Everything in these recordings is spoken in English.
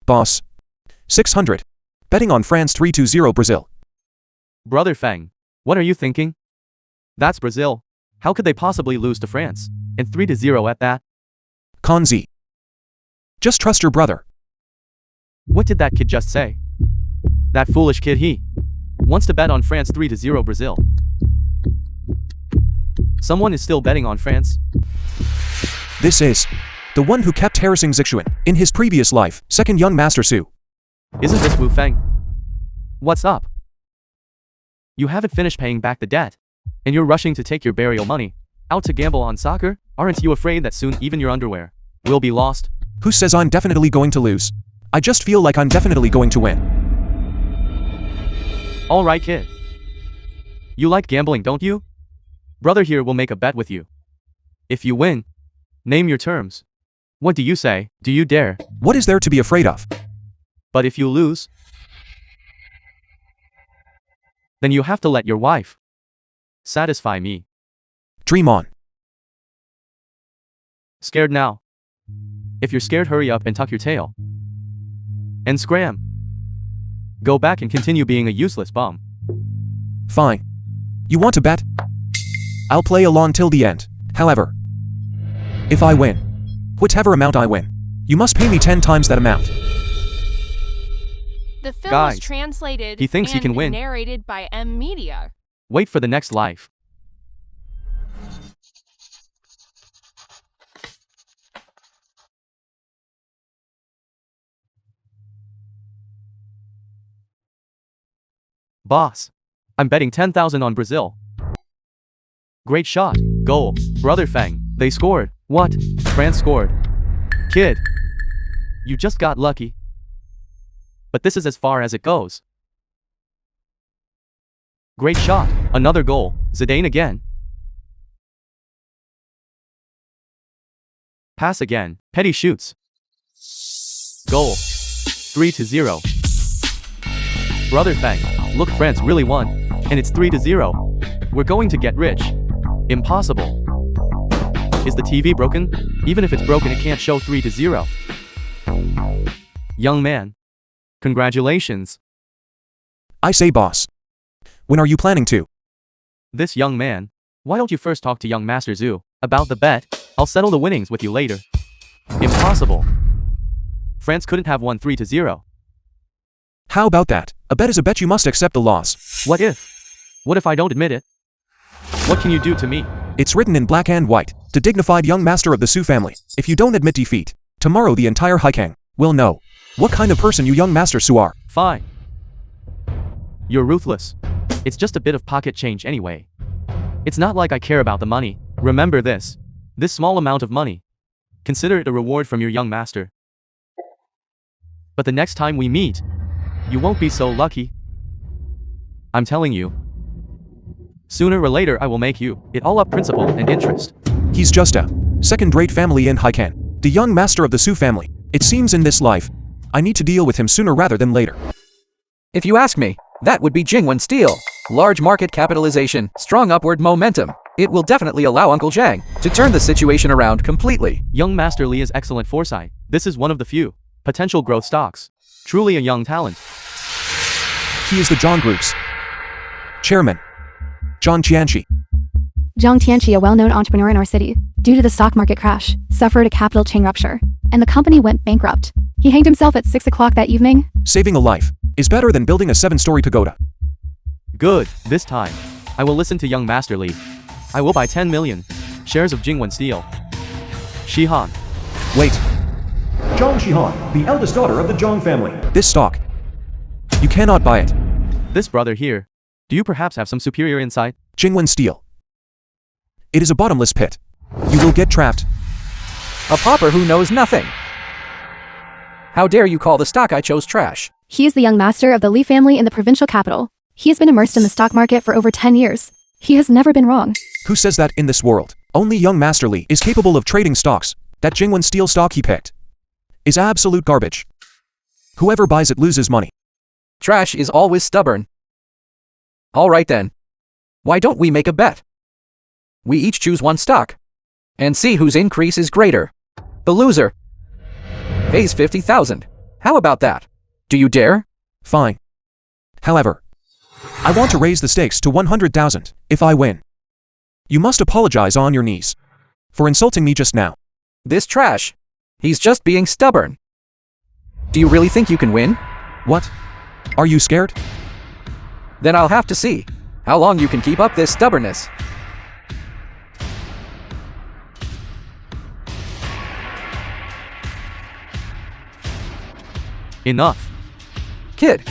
Boss. 600. Betting on France 3-0 Brazil. Brother Fang, what are you thinking? That's Brazil. How could they possibly lose to France? And 3-0 at that? Con Z. Just trust your brother. What did that kid just say? That foolish kid, he wants to bet on France 3-0 Brazil. Someone is still betting on France. This is the one who kept harassing Zixuan in his previous life, second young master Su. Isn't this Wu Feng? What's up? You haven't finished paying back the debt, and you're rushing to take your burial money out to gamble on soccer? Aren't you afraid that soon even your underwear will be lost? Who says I'm definitely going to lose? I just feel like I'm definitely going to win. Alright kid. You like gambling, don't you? Brother here will make a bet with you. If you win, name your terms. What do you say? Do you dare? What is there to be afraid of? But if you lose, then you have to let your wife satisfy me. Dream on. Scared now? If you're scared, hurry up and tuck your tail. And scram. Go back and continue being a useless bum. Fine. You want to bet? I'll play along till the end. However, if I win, whatever amount I win, you must pay me 10 times that amount. The film Guys, was translated he thinks he can win. narrated by M Media. Wait for the next life. Boss, I'm betting 10,000 on Brazil. Great shot. Goal. Brother Fang, they scored. What? France scored. Kid, you just got lucky. But this is as far as it goes. Great shot. Another goal. Zidane again. Pass again. Petty shoots. Goal. 3-0. Brother Fang, look, France really won. And it's 3-0. We're going to get rich. Impossible. Is the TV broken? Even if it's broken, it can't show 3-0. Young man, congratulations. I say, boss. When are you planning to? This young man, why don't you first talk to young Master Zhu about the bet? I'll settle the winnings with you later. Impossible. France couldn't have won 3-0. How about that? A bet is a bet, you must accept the loss. What if? What if I don't admit it? What can you do to me? It's written in black and white, to dignified young master of the Su family. If you don't admit defeat, tomorrow the entire Haikang will know what kind of person you young master Su are. Fine. You're ruthless. It's just a bit of pocket change anyway. It's not like I care about the money. Remember this. This small amount of money. Consider it a reward from your young master. But the next time we meet, you won't be so lucky. I'm telling you. Sooner or later I will make you it all up principal and interest. He's just a second-rate family in Haikan. The young master of the Su family. It seems in this life, I need to deal with him sooner rather than later. If you ask me, that would be Jingwen Steel. Large market capitalization, strong upward momentum. It will definitely allow Uncle Zhang to turn the situation around completely. Young Master Li is excellent foresight. This is one of the few potential growth stocks. Truly a young talent. He is the Zhang Group's chairman, Zhang Tianqi. Zhang Tianqi, a well-known entrepreneur in our city, due to the stock market crash, suffered a capital chain rupture, and the company went bankrupt. He hanged himself at 6 o'clock that evening. Saving a life is better than building a 7-story pagoda. Good. This time, I will listen to young Master Li. I will buy 10 million shares of Jingwen Steel. Shihan. Wait. Zhang Shihan, the eldest daughter of the Zhang family. This stock. You cannot buy it. This brother here. Do you perhaps have some superior insight? Jingwen Steel. It is a bottomless pit. You will get trapped. A pauper who knows nothing. How dare you call the stock I chose trash? He is the young master of the Li family in the provincial capital. He has been immersed in the stock market for over 10 years. He has never been wrong. Who says that in this world? Only young Master Li is capable of trading stocks. That Jingwen Steel stock he picked is absolute garbage. Whoever buys it loses money. Trash is always stubborn. Alright then. Why don't we make a bet? We each choose one stock and see whose increase is greater. The loser pays 50,000. How about that? Do you dare? Fine. However, I want to raise the stakes to 100,000 if I win. You must apologize on your knees for insulting me just now. This trash. He's just being stubborn. Do you really think you can win? What? Are you scared? Then I'll have to see how long you can keep up this stubbornness. Enough. Kid.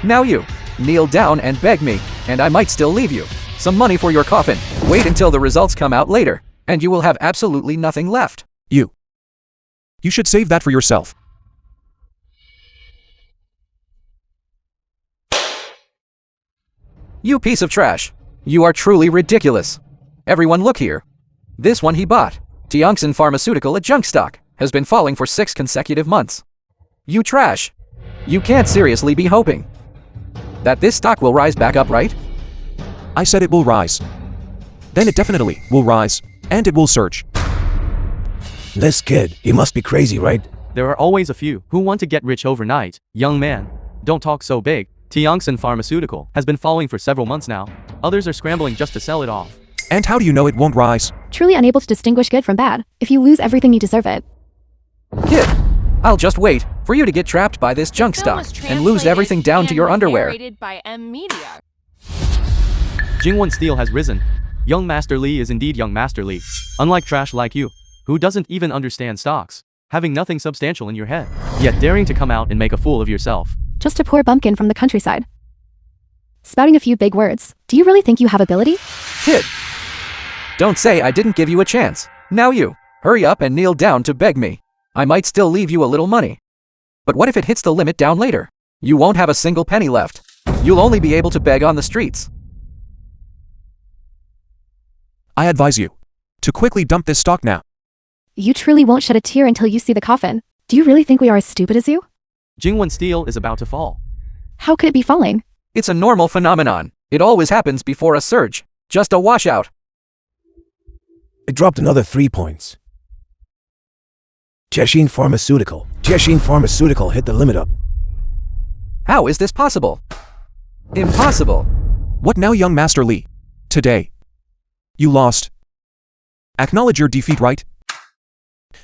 Now you. Kneel down and beg me, and I might still leave you some money for your coffin. Wait until the results come out later, and you will have absolutely nothing left. You should save that for yourself. You piece of trash. You are truly ridiculous. Everyone look here. This one he bought, Tiongson Pharmaceutical at junk stock, has been falling for 6 consecutive months. You trash. You can't seriously be hoping that this stock will rise back up, right? I said it will rise. Then it definitely will rise, and it will surge. This kid, he must be crazy, right? There are always a few who want to get rich overnight. Young man, don't talk so big. Tiongson Pharmaceutical has been falling for several months now. Others are scrambling just to sell it off. And how do you know it won't rise? Truly unable to distinguish good from bad. If you lose everything, you deserve it. Kid, I'll just wait for you to get trapped by this junk Film stock was and lose translated everything down to and your underwear. narrated by M Media. Jingwon Steel has risen. Young Master Lee is indeed Young Master Lee. Unlike trash like you, who doesn't even understand stocks, having nothing substantial in your head, yet daring to come out and make a fool of yourself. Just a poor bumpkin from the countryside. Spouting a few big words. Do you really think you have ability? Kid, don't say I didn't give you a chance. Now you, hurry up and kneel down to beg me. I might still leave you a little money. But what if it hits the limit down later? You won't have a single penny left. You'll only be able to beg on the streets. I advise you to quickly dump this stock now. You truly won't shed a tear until you see the coffin. Do you really think we are as stupid as you? Jingwon Steel is about to fall. How could it be falling? It's a normal phenomenon. It always happens before a surge. Just a washout. It dropped another 3 points. Jexin Pharmaceutical hit the limit up. How is this possible? Impossible. What now, young Master Lee? Today, you lost. Acknowledge your defeat, right?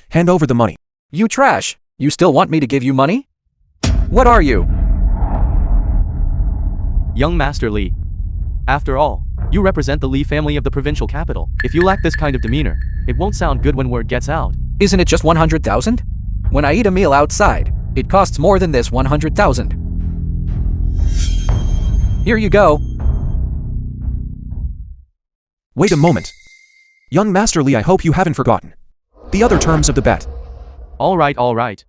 Hand over the money. You trash. You still want me to give you money? What are you? Young Master Lee. After all, you represent the Lee family of the provincial capital. If you lack this kind of demeanor, it won't sound good when word gets out. Isn't it just 100,000? When I eat a meal outside, it costs more than this 100,000. Here you go. Wait a moment. Young Master Lee, I hope you haven't forgotten the other terms of the bet. All right.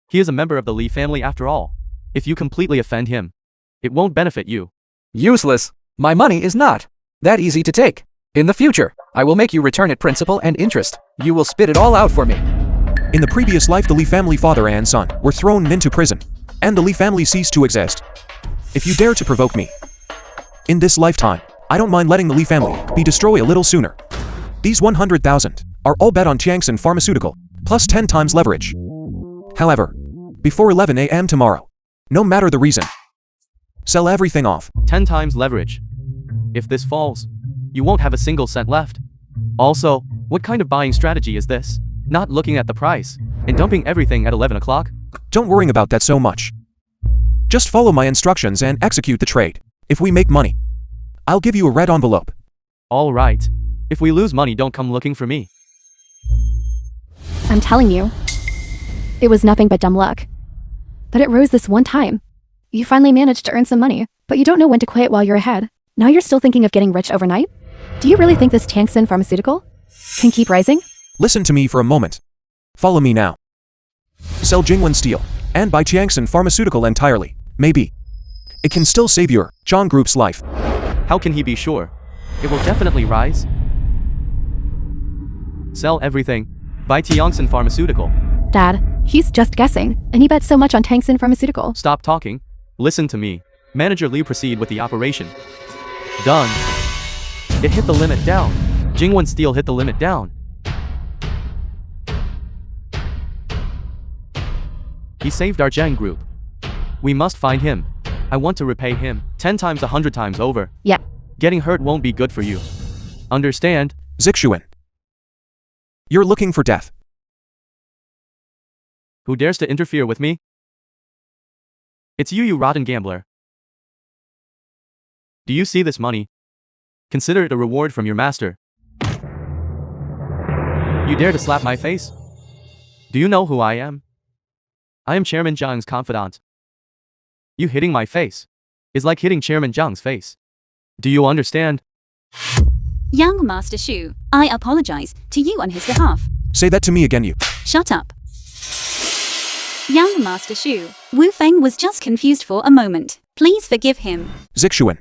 He is a member of the Lee family after all. If you completely offend him, it won't benefit you. Useless. My money is not that easy to take. In the future, I will make you return it principal and interest. You will spit it all out for me. In the previous life, the Lee family father and son were thrown into prison, and the Lee family ceased to exist. If you dare to provoke me in this lifetime, I don't mind letting the Lee family be destroyed a little sooner. These 100,000 are all bet on Tiongson Pharmaceutical, plus 10 times leverage. However, before 11 a.m. tomorrow, no matter the reason, sell everything off. 10 times leverage. If this falls, you won't have a single cent left. Also, what kind of buying strategy is this? Not looking at the price and dumping everything at 11 o'clock? Don't worry about that so much. Just follow my instructions and execute the trade. If we make money, I'll give you a red envelope. All right. If we lose money, don't come looking for me. I'm telling you, it was nothing but dumb luck. That it rose this one time. You finally managed to earn some money, but you don't know when to quit while you're ahead. Now you're still thinking of getting rich overnight? Do you really think this Tiongson Pharmaceutical can keep rising? Listen to me for a moment. Follow me now. Sell Jingwon Steel, and buy Tiongson Pharmaceutical entirely. Maybe it can still save your Zhang Group's life. How can he be sure? It will definitely rise. Sell everything. Buy Tiongson Pharmaceutical. Dad, he's just guessing, and he bet so much on Tiongson Pharmaceutical. Stop talking. Listen to me. Manager Lee, proceed with the operation. Done. It hit the limit down. Jingwon Steel hit the limit down. He saved our Zhang group. We must find him. I want to repay him 10 times 100 times over. Yeah. Getting hurt won't be good for you. Understand? Zixuan. You're looking for death. Who dares to interfere with me? It's you, you rotten gambler. Do you see this money? Consider it a reward from your master. You dare to slap my face? Do you know who I am? I am Chairman Zhang's confidant. You hitting my face is like hitting Chairman Zhang's face. Do you understand? Young Master Shu, I apologize to you on his behalf. Say that to me again, you. Shut up. Young Master Shu, Wu Feng was just confused for a moment. Please forgive him. Zixuan.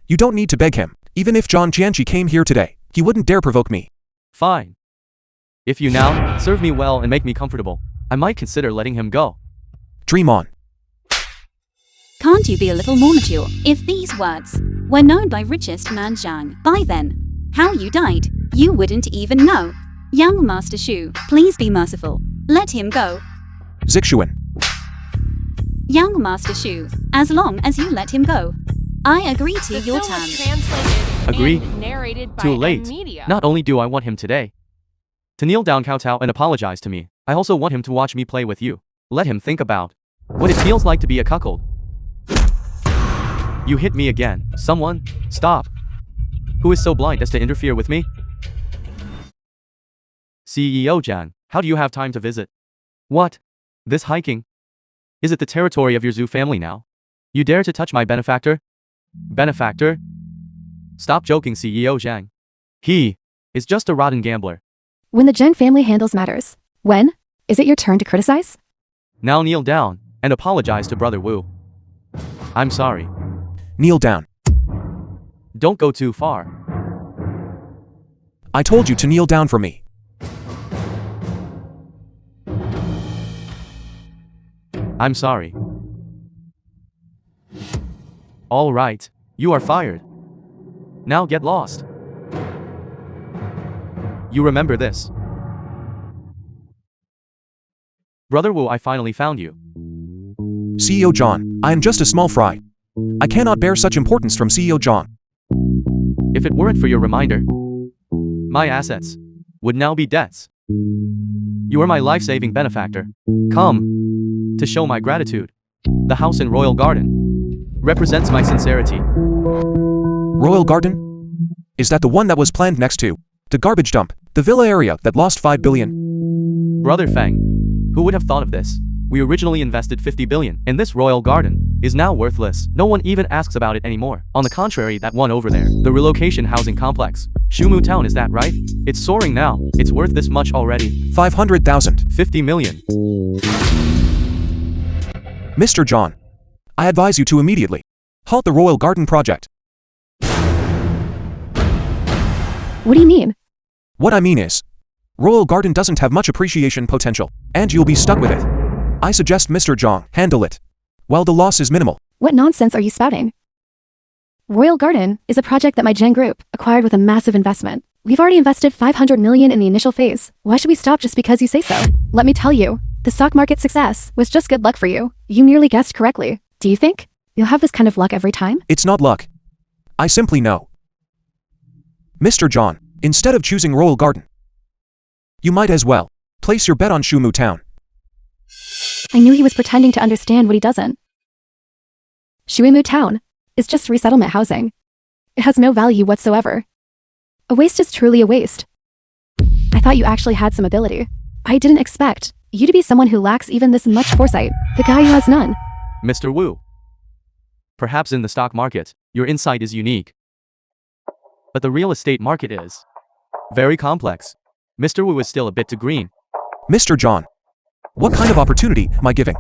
You don't need to beg him. Even if Zhang Qianqi came here today, he wouldn't dare provoke me. Fine. If you now serve me well and make me comfortable, I might consider letting him go. Dream on. Can't you be a little more mature? If these words were known by richest man Zhang, by then, how you died, you wouldn't even know. Young Master Shu, please be merciful. Let him go. Zixuan. Young Master Shu, as long as you let him go, I agree to The your film was terms. translated Agree. and narrated by Too M late. Media. Not only do I want him today to kneel down kowtow and apologize to me, I also want him to watch me play with you. Let him think about what it feels like to be a cuckold. You hit me again. Someone, stop. Who is so blind as to interfere with me? CEO Zhang, how do you have time to visit? What? This hiking? Is it the territory of your Zhu family now? You dare to touch my benefactor? Benefactor? Stop joking, CEO Zhang. He is just a rotten gambler. When the Zheng family handles matters. When? Is it your turn to criticize? Now kneel down and apologize to Brother Wu. I'm sorry. Kneel down. Don't go too far. I told you to kneel down for me. I'm sorry. All right, you are fired. Now get lost. You remember this. Brother Wu, I finally found you. CEO John, I am just a small fry. I cannot bear such importance from CEO John. If it weren't for your reminder, my assets would now be debts. You are my life-saving benefactor. Come to show my gratitude. The house in Royal Garden represents my sincerity. Royal Garden? Is that the one that was planned next to the garbage dump, the villa area that lost 5 billion? Brother Feng, who would have thought of this? We originally invested 50 billion, and this Royal Garden is now worthless. No one even asks about it anymore. On the contrary, that one over there, the relocation housing complex, Shumu Town, is that right? It's soaring now. It's worth this much already. 500,000. 50 million. Mr. John, I advise you to immediately halt the Royal Garden project. What do you mean? What I mean is, Royal Garden doesn't have much appreciation potential, and you'll be stuck with it. I suggest Mr. Zhang handle it, while the loss is minimal. What nonsense are you spouting? Royal Garden is a project that my Zheng group acquired with a massive investment. We've already invested 500 million in the initial phase. Why should we stop just because you say so? Let me tell you, the stock market success was just good luck for you. You nearly guessed correctly. Do you think you'll have this kind of luck every time? It's not luck. I simply know. Mr. John, instead of choosing Royal Garden, you might as well place your bet on Shumu Town. I knew he was pretending to understand what he doesn't. Shuimu Town is just resettlement housing. It has no value whatsoever. A waste is truly a waste. I thought you actually had some ability. I didn't expect you to be someone who lacks even this much foresight. The guy who has none. Mr. Wu. Perhaps in the stock market, your insight is unique. But the real estate market is very complex. Mr. Wu is still a bit too green. Mr. John, what kind of opportunity am I giving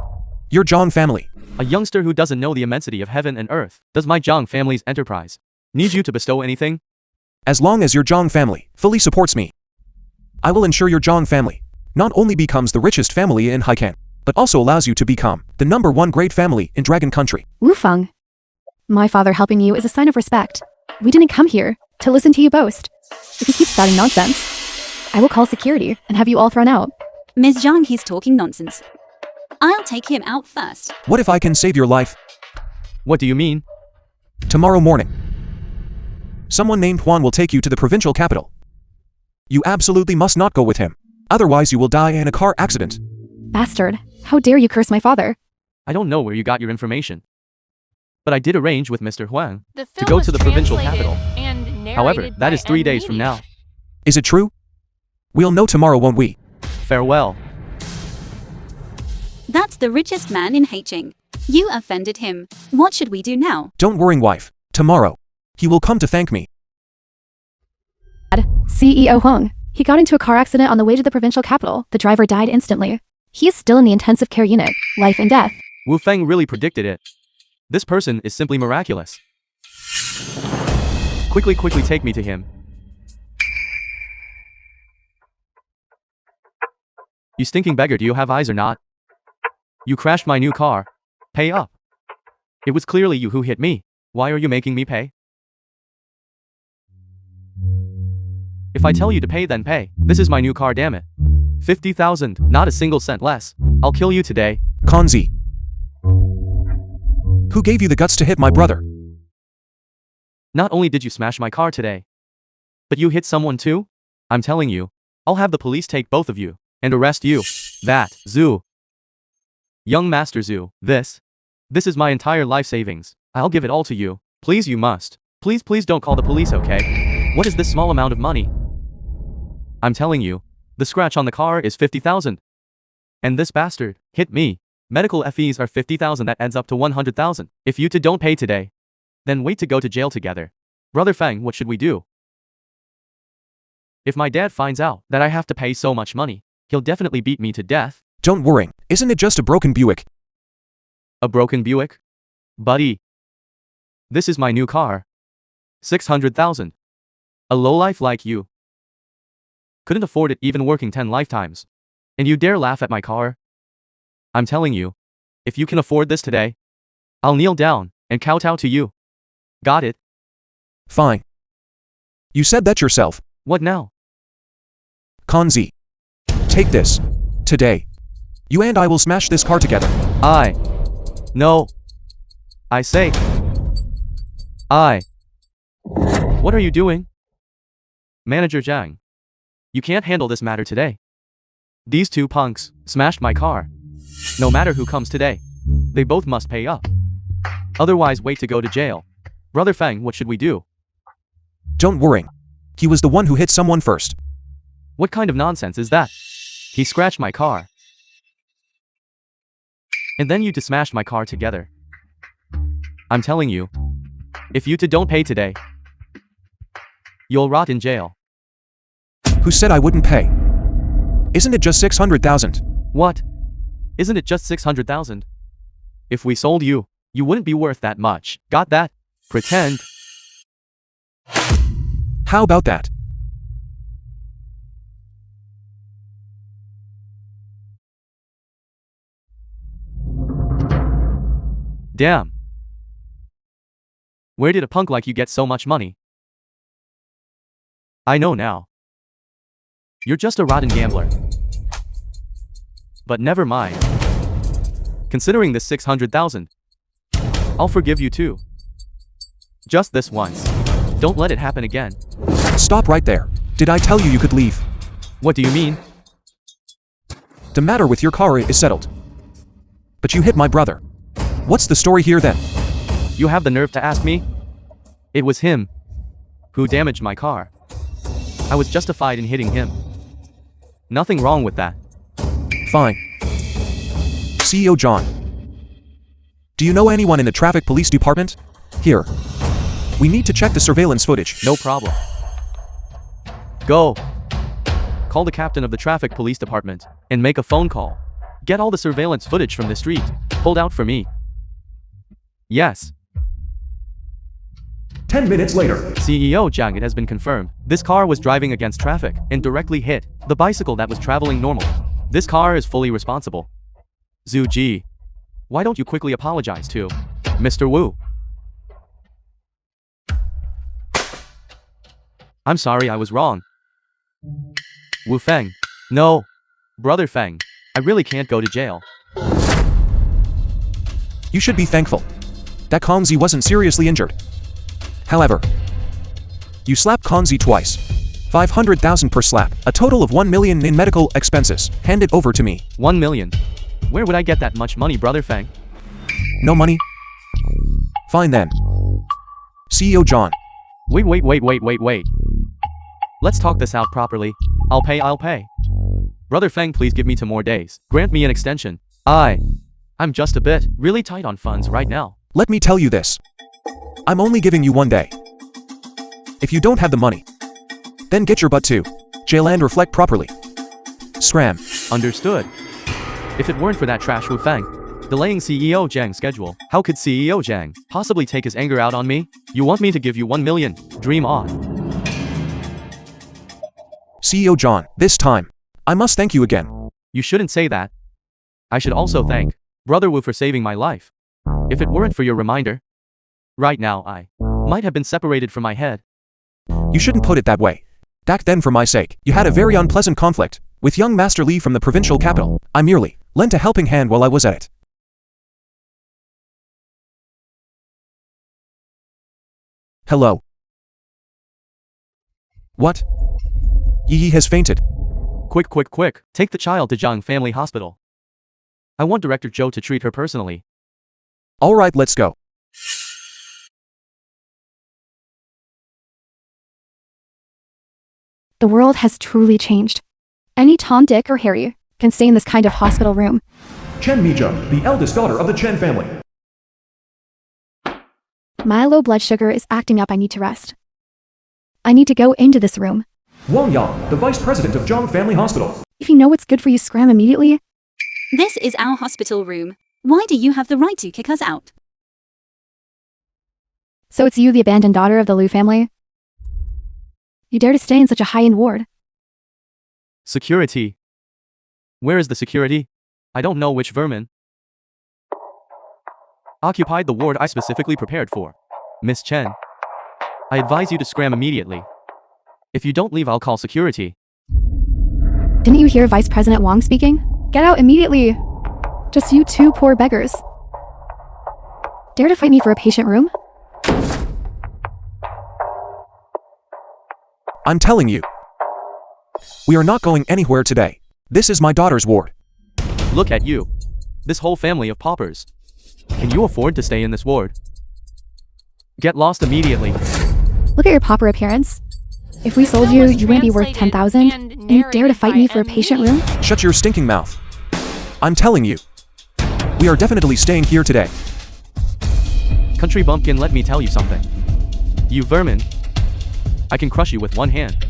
your Zhang family? A youngster who doesn't know the immensity of heaven and earth. Does my Zhang family's enterprise need you to bestow anything? As long as your Zhang family fully supports me, I will ensure your Zhang family not only becomes the richest family in Haikan, but also allows you to become the #1 great family in Dragon Country. Wu Feng. My father helping you is a sign of respect. We didn't come here to listen to you boast. If you keep spouting nonsense, I will call security and have you all thrown out. Ms. Zhang, he's talking nonsense. I'll take him out first. What if I can save your life? What do you mean? Tomorrow morning, someone named Juan will take you to the provincial capital. You absolutely must not go with him. Otherwise you will die in a car accident. Bastard. How dare you curse my father? I don't know where you got your information. But I did arrange with Mr. Huang The to film go was to the provincial translated capital. and narrated However, that by is 3 M days from Media. now. Is it true? We'll know tomorrow, won't we? Farewell. That's the richest man in Haicheng. You offended him. What should we do now? Don't worry, wife. Tomorrow, he will come to thank me. CEO Huang. He got into a car accident on the way to the provincial capital. The driver died instantly. He is still in the intensive care unit. Life and death. Wu Feng really predicted it. This person is simply miraculous. Quickly take me to him. You stinking beggar, do you have eyes or not? You crashed my new car. Pay up. It was clearly you who hit me. Why are you making me pay? If I tell you to pay, then pay. This is my new car, damn it. 50,000, not a single cent less. I'll kill you today. Kanzi. Who gave you the guts to hit my brother? Not only did you smash my car today, but you hit someone too? I'm telling you, I'll have the police take both of you and arrest you. That, Zhu. Young Master Zhu, this is my entire life savings. I'll give it all to you. Please, you must. Please don't call the police, okay? What is this small amount of money? I'm telling you, the scratch on the car is 50,000. And this bastard hit me. Medical fees are 50,000, that adds up to 100,000. If you two don't pay today, then wait to go to jail together. Brother Feng, what should we do? If my dad finds out that I have to pay so much money, he'll definitely beat me to death. Don't worry, isn't it just a broken Buick? A broken Buick? Buddy. This is my new car. 600,000. A lowlife like you couldn't afford it even working 10 lifetimes. And you dare laugh at my car? I'm telling you, if you can afford this today, I'll kneel down and kowtow to you. Got it? Fine. You said that yourself. What now? Kanzi. Take this. Today. You and I will smash this car together. No. I say. What are you doing? Manager Zhang. You can't handle this matter today. These two punks smashed my car. No matter who comes today, they both must pay up. Otherwise, wait to go to jail. Brother Feng, what should we do? Don't worry. He was the one who hit someone first. What kind of nonsense is that? He scratched my car. And then you two smashed my car together. I'm telling you, if you two don't pay today, you'll rot in jail. Who said I wouldn't pay? Isn't it just 600,000? What? Isn't it just 600,000? If we sold you, you wouldn't be worth that much. Got that? Pretend. How about that? Damn. Where did a punk like you get so much money? I know now. You're just a rotten gambler. But never mind. Considering this 600,000, I'll forgive you too. Just this once. Don't let it happen again. Stop right there. Did I tell you you could leave? What do you mean? The matter with your car is settled. But you hit my brother. What's the story here then? You have the nerve to ask me? It was him who damaged my car. I was justified in hitting him. Nothing wrong with that. Fine. CEO John. Do you know anyone in the traffic police department? Here. We need to check the surveillance footage. No problem. Go. Call the captain of the traffic police department and make a phone call. Get all the surveillance footage from the street pulled out for me. Yes. 10 minutes later. CEO Zhang, it has been confirmed. This car was driving against traffic and directly hit the bicycle that was traveling normal. This car is fully responsible. Zhu Ji, why don't you quickly apologize to Mr. Wu? I'm sorry, I was wrong. Wu Feng. No. Brother Feng. I really can't go to jail. You should be thankful that Kongzi wasn't seriously injured. However, you slapped Kongzi twice. 500,000 per slap, a total of 1 million in medical expenses. Hand it over to me. 1 million. Where would I get that much money, Brother Fang? No money? Fine then. CEO John. Wait. Let's talk this out properly. I'll pay. Brother Fang, please give me 2 more days. Grant me an extension. I'm just a bit really tight on funds right now. Let me tell you this. I'm only giving you 1 day. If you don't have the money, then get your butt to jail and reflect properly. Scram. Understood. If it weren't for that trash Wu Fang delaying CEO Zhang's schedule, how could CEO Zhang possibly take his anger out on me? You want me to give you 1 million? Dream on. CEO John, this time, I must thank you again. You shouldn't say that. I should also thank Brother Wu for saving my life. If it weren't for your reminder, right now I might have been separated from my head. You shouldn't put it that way. Back then, for my sake, you had a very unpleasant conflict with young Master Li from the provincial capital. I merely lent a helping hand while I was at it. Hello. What? Yi has fainted. Quick. Take the child to Zhang Family Hospital. I want Director Zhou to treat her personally. Alright, let's go. The world has truly changed. Any Tom, Dick, or Harry can stay in this kind of hospital room. Chen Mizhou, the eldest daughter of the Chen family. My low blood sugar is acting up. I need to rest. I need to go into this room. Wang Yang, the vice president of Zhang Family Hospital. If you know what's good for you, scram immediately. This is our hospital room. Why do you have the right to kick us out? So it's you, the abandoned daughter of the Liu family? You dare to stay in such a high-end ward? Security. Where is the security? I don't know which vermin occupied the ward I specifically prepared for. Miss Chen, I advise you to scram immediately. If you don't leave, I'll call security. Didn't you hear Vice President Wang speaking? Get out immediately! Just you 2 poor beggars. Dare to fight me for a patient room? I'm telling you. We are not going anywhere today. This is my daughter's ward. Look at you. This whole family of paupers. Can you afford to stay in this ward? Get lost immediately. Look at your pauper appearance. If we sold you, you wouldn't be worth 10,000, and you dare to fight me for a patient room? Shut your stinking mouth. I'm telling you. We are definitely staying here today. Country bumpkin, let me tell you something. You vermin. I can crush you with 1 hand.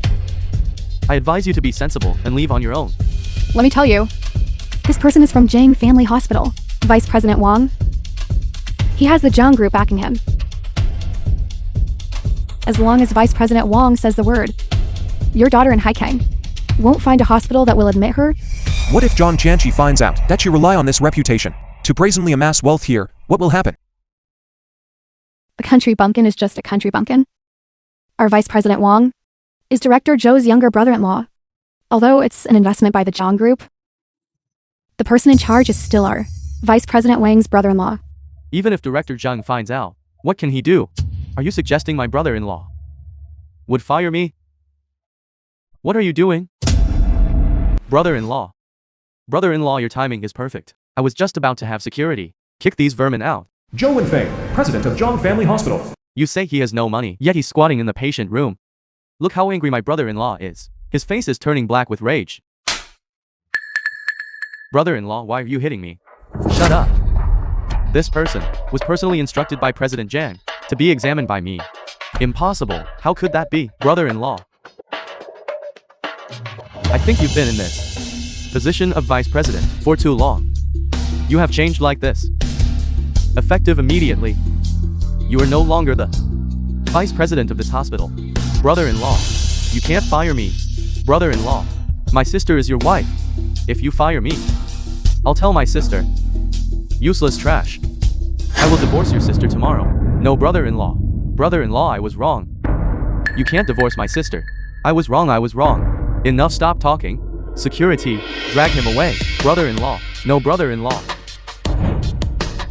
I advise you to be sensible and leave on your own. Let me tell you. This person is from Zhang Family Hospital. Vice President Wang. He has the Zhang group backing him. As long as Vice President Wang says the word, your daughter in Haikang won't find a hospital that will admit her. What if John Jianqi finds out that you rely on this reputation to brazenly amass wealth here? What will happen? A country bumpkin is just a country bumpkin. Our Vice President Wang is Director Zhou's younger brother-in-law. Although it's an investment by the Zhang Group, the person in charge is still our Vice President Wang's brother-in-law. Even if Director Zhang finds out, what can he do? Are you suggesting my brother-in-law would fire me? What are you doing? Brother-in-law. Brother-in-law, your timing is perfect. I was just about to have security kick these vermin out. Zhou Wenfei, president of Zhang Family Hospital. You say he has no money, yet he's squatting in the patient room. Look how angry my brother-in-law is. His face is turning black with rage. Brother-in-law, why are you hitting me? Shut up. This person was personally instructed by President Zhang to be examined by me. Impossible. How could that be? Brother-in-law. I think you've been in this position of vice president for too long. You have changed like this. Effective immediately. You are no longer the vice president of this hospital. Brother-in-law. You can't fire me. Brother-in-law. My sister is your wife. If you fire me, I'll tell my sister. Useless trash. I will divorce your sister tomorrow. No, brother-in-law. Brother-in-law, I was wrong. You can't divorce my sister. I was wrong. Enough, stop talking. Security, drag him away. Brother-in-law. No, brother-in-law.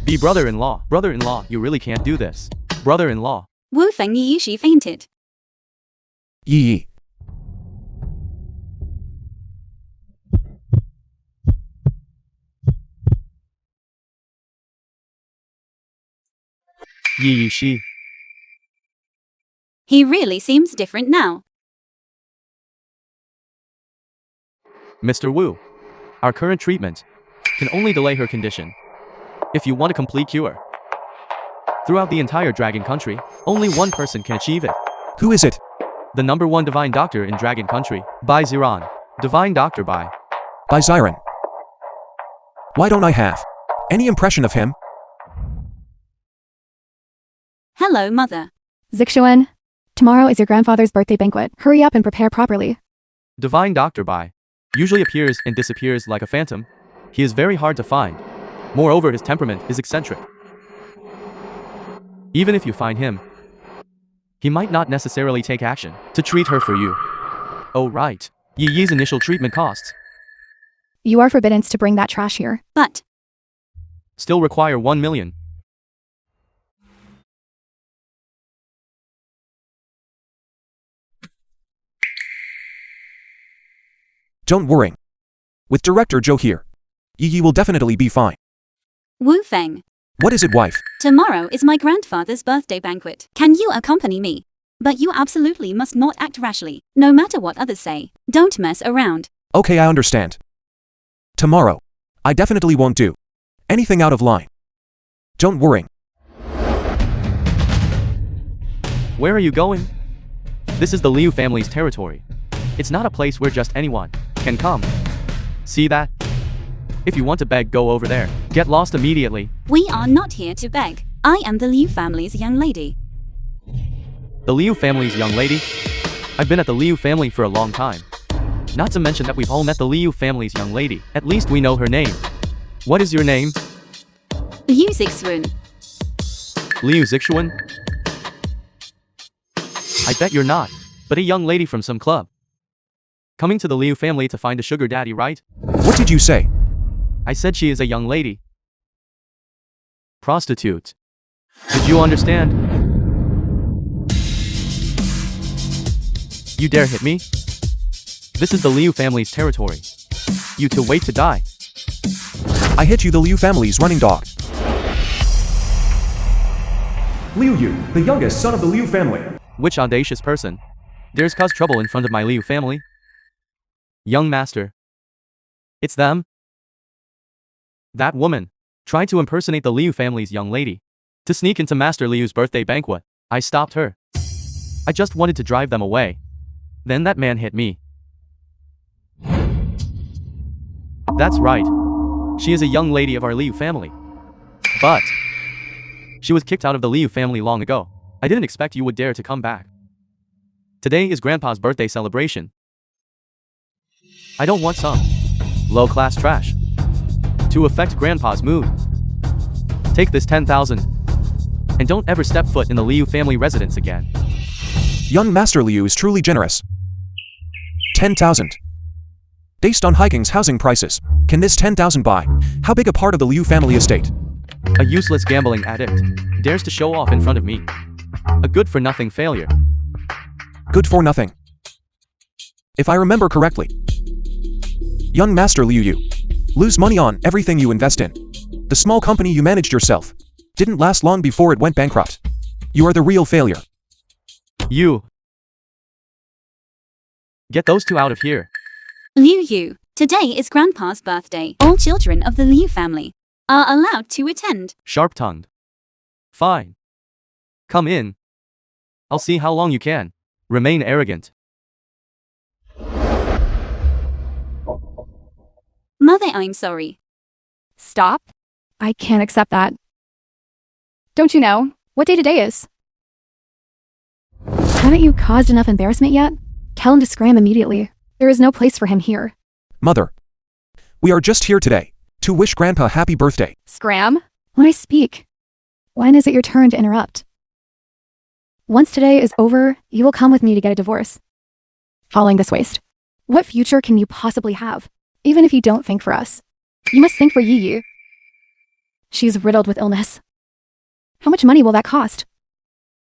Be brother-in-law. Brother-in-law, you really can't do this. Brother-in-law. Wu Fengyi she fainted. Yi Yi. Yi Yi she. He really seems different now. Mr. Wu. Our current treatment can only delay her condition. If you want a complete cure. Throughout the entire Dragon Country, only one person can achieve it. Who is it? The #1 divine doctor in Dragon Country, by Ziran. Divine doctor by. By Xiren. Why don't I have any impression of him? Hello, mother. Zixuan, tomorrow is your grandfather's birthday banquet. Hurry up and prepare properly. Divine doctor by. Usually appears and disappears like a phantom. He is very hard to find. Moreover, his temperament is eccentric. Even if you find him, he might not necessarily take action to treat her for you. Oh right. Yi Yi's initial treatment costs You are forbidden to bring that trash here. But still require 1 million. Don't worry. With Director Zhou here, Yi Yi will definitely be fine. Wu Feng, What is it, wife? tomorrow is my grandfather's birthday banquet. Can you accompany me? But you absolutely must not act rashly, no matter what others say. Don't mess around. Okay, I understand. Tomorrow, I definitely won't do anything out of line. Don't worry. Where are you going? This is the Liu family's territory. It's not a place where just anyone can come. See that? If you want to beg, go over there. Get lost immediately. We are not here to beg. I am the Liu family's young lady. The Liu family's young lady? I've been at the Liu family for a long time. Not to mention that we've all met the Liu family's young lady. At least we know her name. What is your name? Liu Zixuan. Liu Zixuan? I bet you're not, but a young lady from some club. Coming to the Liu family to find a sugar daddy, right? What did you say? I said she is a young lady. Prostitute. Did you understand? You dare hit me? This is the Liu family's territory. You two wait to die. I hit you, the Liu family's running dog. Liu Yu, the youngest son of the Liu family. Which audacious person dares cause trouble in front of my Liu family? Young master. It's them? That woman tried to impersonate the Liu family's young lady to sneak into Master Liu's birthday banquet. I stopped her. I just wanted to drive them away. Then that man hit me. That's right. She is a young lady of our Liu family. But she was kicked out of the Liu family long ago. I didn't expect you would dare to come back. Today is Grandpa's birthday celebration. I don't want some low-class trash to affect Grandpa's mood. Take this 10,000 and don't ever step foot in the Liu family residence again. Young Master Liu is truly generous. 10,000. Based on Hiking's housing prices, can this 10,000 buy how big a part of the Liu family estate? A useless gambling addict dares to show off in front of me. A good-for-nothing failure. Good for nothing. If I remember correctly, young Master Liu, you lose money on everything you invest in. The small company you managed yourself didn't last long before it went bankrupt. You are the real failure. You. Get those two out of here. Liu Yu, today is Grandpa's birthday. All children of the Liu family are allowed to attend. Sharp-tongued. Fine. Come in. I'll see how long you can remain arrogant. Mother, I'm sorry. Stop. I can't accept that. Don't you know what day today is? Haven't you caused enough embarrassment yet? Tell him to scram immediately. There is no place for him here. Mother, we are just here today to wish Grandpa happy birthday. Scram? When I speak. When is it your turn to interrupt? Once today is over, you will come with me to get a divorce. Following this waste. What future can you possibly have? Even if you don't think for us, you must think for Yi Yi. She's riddled with illness. How much money will that cost?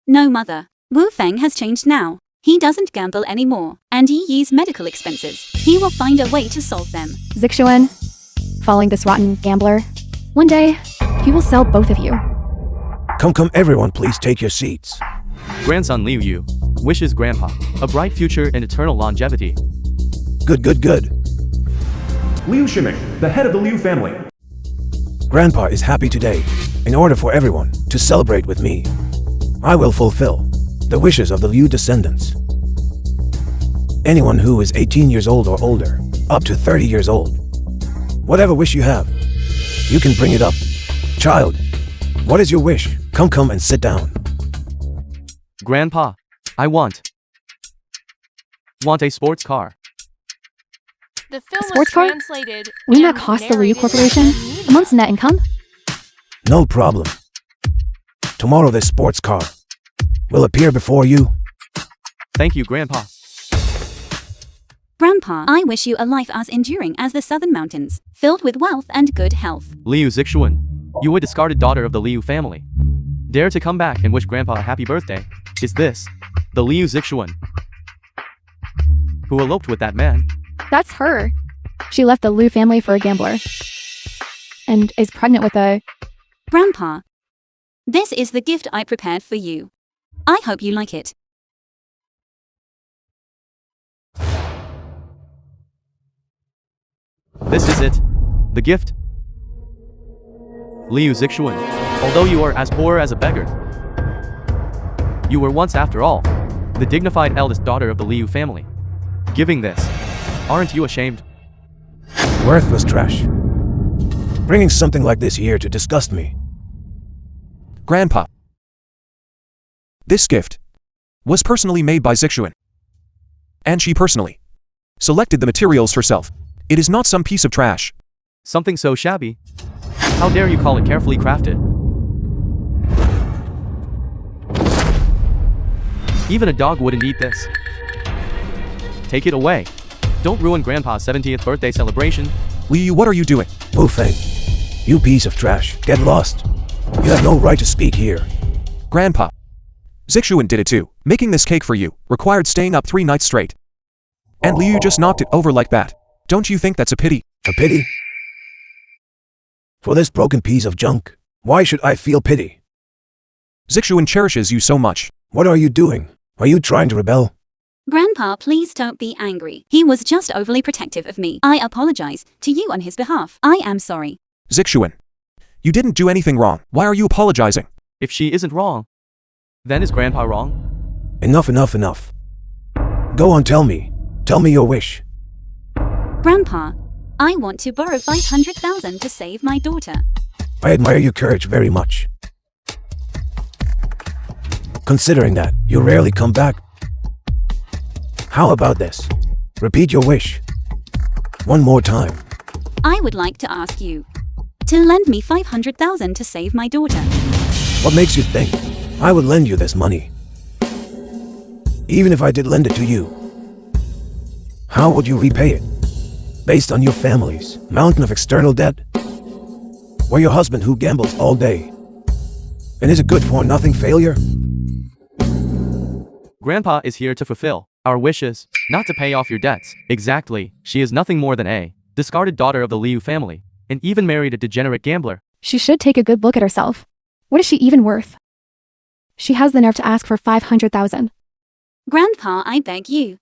No, mother. Wu Feng has changed now. He doesn't gamble anymore, and he uses medical expenses. He will find a way to solve them. Zixuan, following this rotten gambler, one day, he will sell both of you. Come, everyone, please take your seats. Grandson Liu Yu wishes Grandpa a bright future and eternal longevity. Good. Liu Shiming, the head of the Liu family. Grandpa is happy today. In order for everyone to celebrate with me, I will fulfill the wishes of the Liu descendants. Anyone who is 18 years old or older, up to 30 years old, whatever wish you have, you can bring it up. Child, what is your wish? Come and sit down. Grandpa, I want a sports car. The film was sports car? translated Wouldn't that and cost the Liu narrated Corporation by CineDrama. a month's net income? No problem. Tomorrow this sports car will appear before you. Thank you, Grandpa. Grandpa, I wish you a life as enduring as the southern mountains, filled with wealth and good health. Liu Zixuan, you a discarded daughter of the Liu family. Dare to come back and wish Grandpa a happy birthday. Is this the Liu Zixuan who eloped with that man? That's her. She left the Liu family for a gambler. And is pregnant with a... Grandpa, this is the gift I prepared for you. I hope you like it. This is it. The gift. Liu Zixuan, although you are as poor as a beggar, you were once, after all, the dignified eldest daughter of the Liu family. Giving this, aren't you ashamed? Worthless trash. Bringing something like this here to disgust me. Grandpa. This gift was personally made by Zixuan. And she personally selected the materials herself. It is not some piece of trash. Something so shabby? How dare you call it carefully crafted? Even a dog wouldn't eat this. Take it away. Don't ruin Grandpa's 70th birthday celebration. Liu, what are you doing? Wu Feng, you piece of trash, get lost. You have no right to speak here. Grandpa. Zixuan did it too. Making this cake for you required staying up 3 nights straight. And Liu just knocked it over like that. Don't you think that's a pity? A pity? For this broken piece of junk, why should I feel pity? Zixuan cherishes you so much. What are you doing? Are you trying to rebel? Grandpa, please don't be angry. He was just overly protective of me. I apologize to you on his behalf. I am sorry. Zixuan. You didn't do anything wrong. Why are you apologizing? If she isn't wrong, then is Grandpa wrong? Enough. Go on, tell me. Tell me your wish. Grandpa, I want to borrow 500,000 to save my daughter. I admire your courage very much. Considering that you rarely come back. How about this? Repeat your wish. One more time. I would like to ask you to lend me 500,000 to save my daughter. What makes you think I would lend you this money? Even if I did lend it to you, how would you repay it? Based on your family's mountain of external debt? Or your husband who gambles all day? And is it good for nothing failure? Grandpa is here to fulfill our wishes, not to pay off your debts. Exactly. She is nothing more than a discarded daughter of the Liu family, and even married a degenerate gambler. She should take a good look at herself. What is she even worth? She has the nerve to ask for 500,000. Grandpa, I beg you.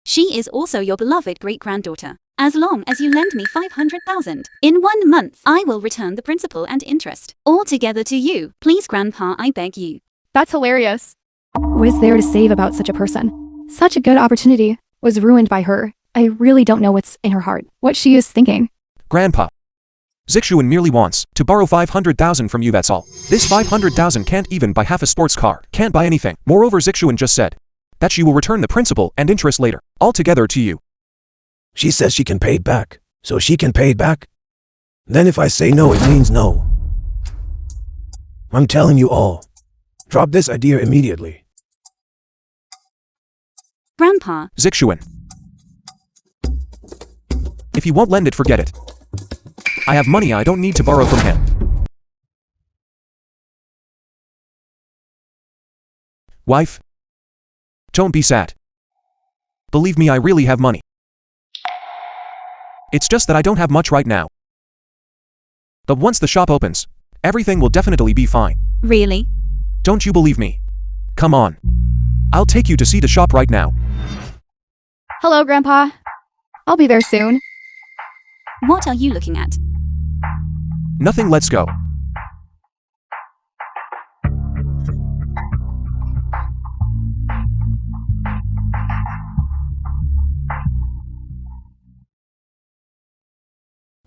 She is also your beloved great-granddaughter. As long as you lend me 500,000, in 1 month, I will return the principal and interest, all together to you. Please, Grandpa, I beg you. That's hilarious. What is there to save about such a person? Such a good opportunity was ruined by her. I really don't know what's in her heart, what she is thinking. Grandpa. Zixuan merely wants to borrow 500,000 from you, that's all. This 500,000 can't even buy half a sports car, can't buy anything. Moreover, Zixuan just said that she will return the principal and interest later, altogether to you. She says she can pay it back, so she can pay it back? Then if I say no, it means no. I'm telling you all, drop this idea immediately. Grandpa. Zixuan. If he won't lend it, forget it. I have money I don't need to borrow from him. Wife? Don't be sad. Believe me, I really have money. It's just that I don't have much right now. But once the shop opens, everything will definitely be fine. Really? Don't you believe me? Come on. I'll take you to see the shop right now. Hello, Grandpa. I'll be there soon. What are you looking at? Nothing, let's go.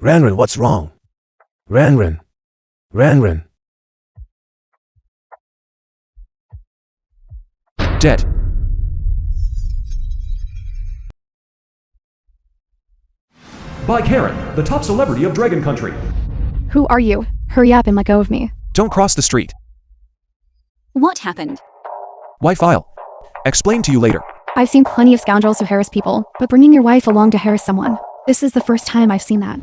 Ranran, what's wrong? Ranran. Ranran. Dead. By Karen, the top celebrity of Dragon Country. Who are you? Hurry up and let go of me. Don't cross the street. What happened? Wife, I'll explain to you later. I've seen plenty of scoundrels who harass people, but bringing your wife along to harass someone, this is the first time I've seen that.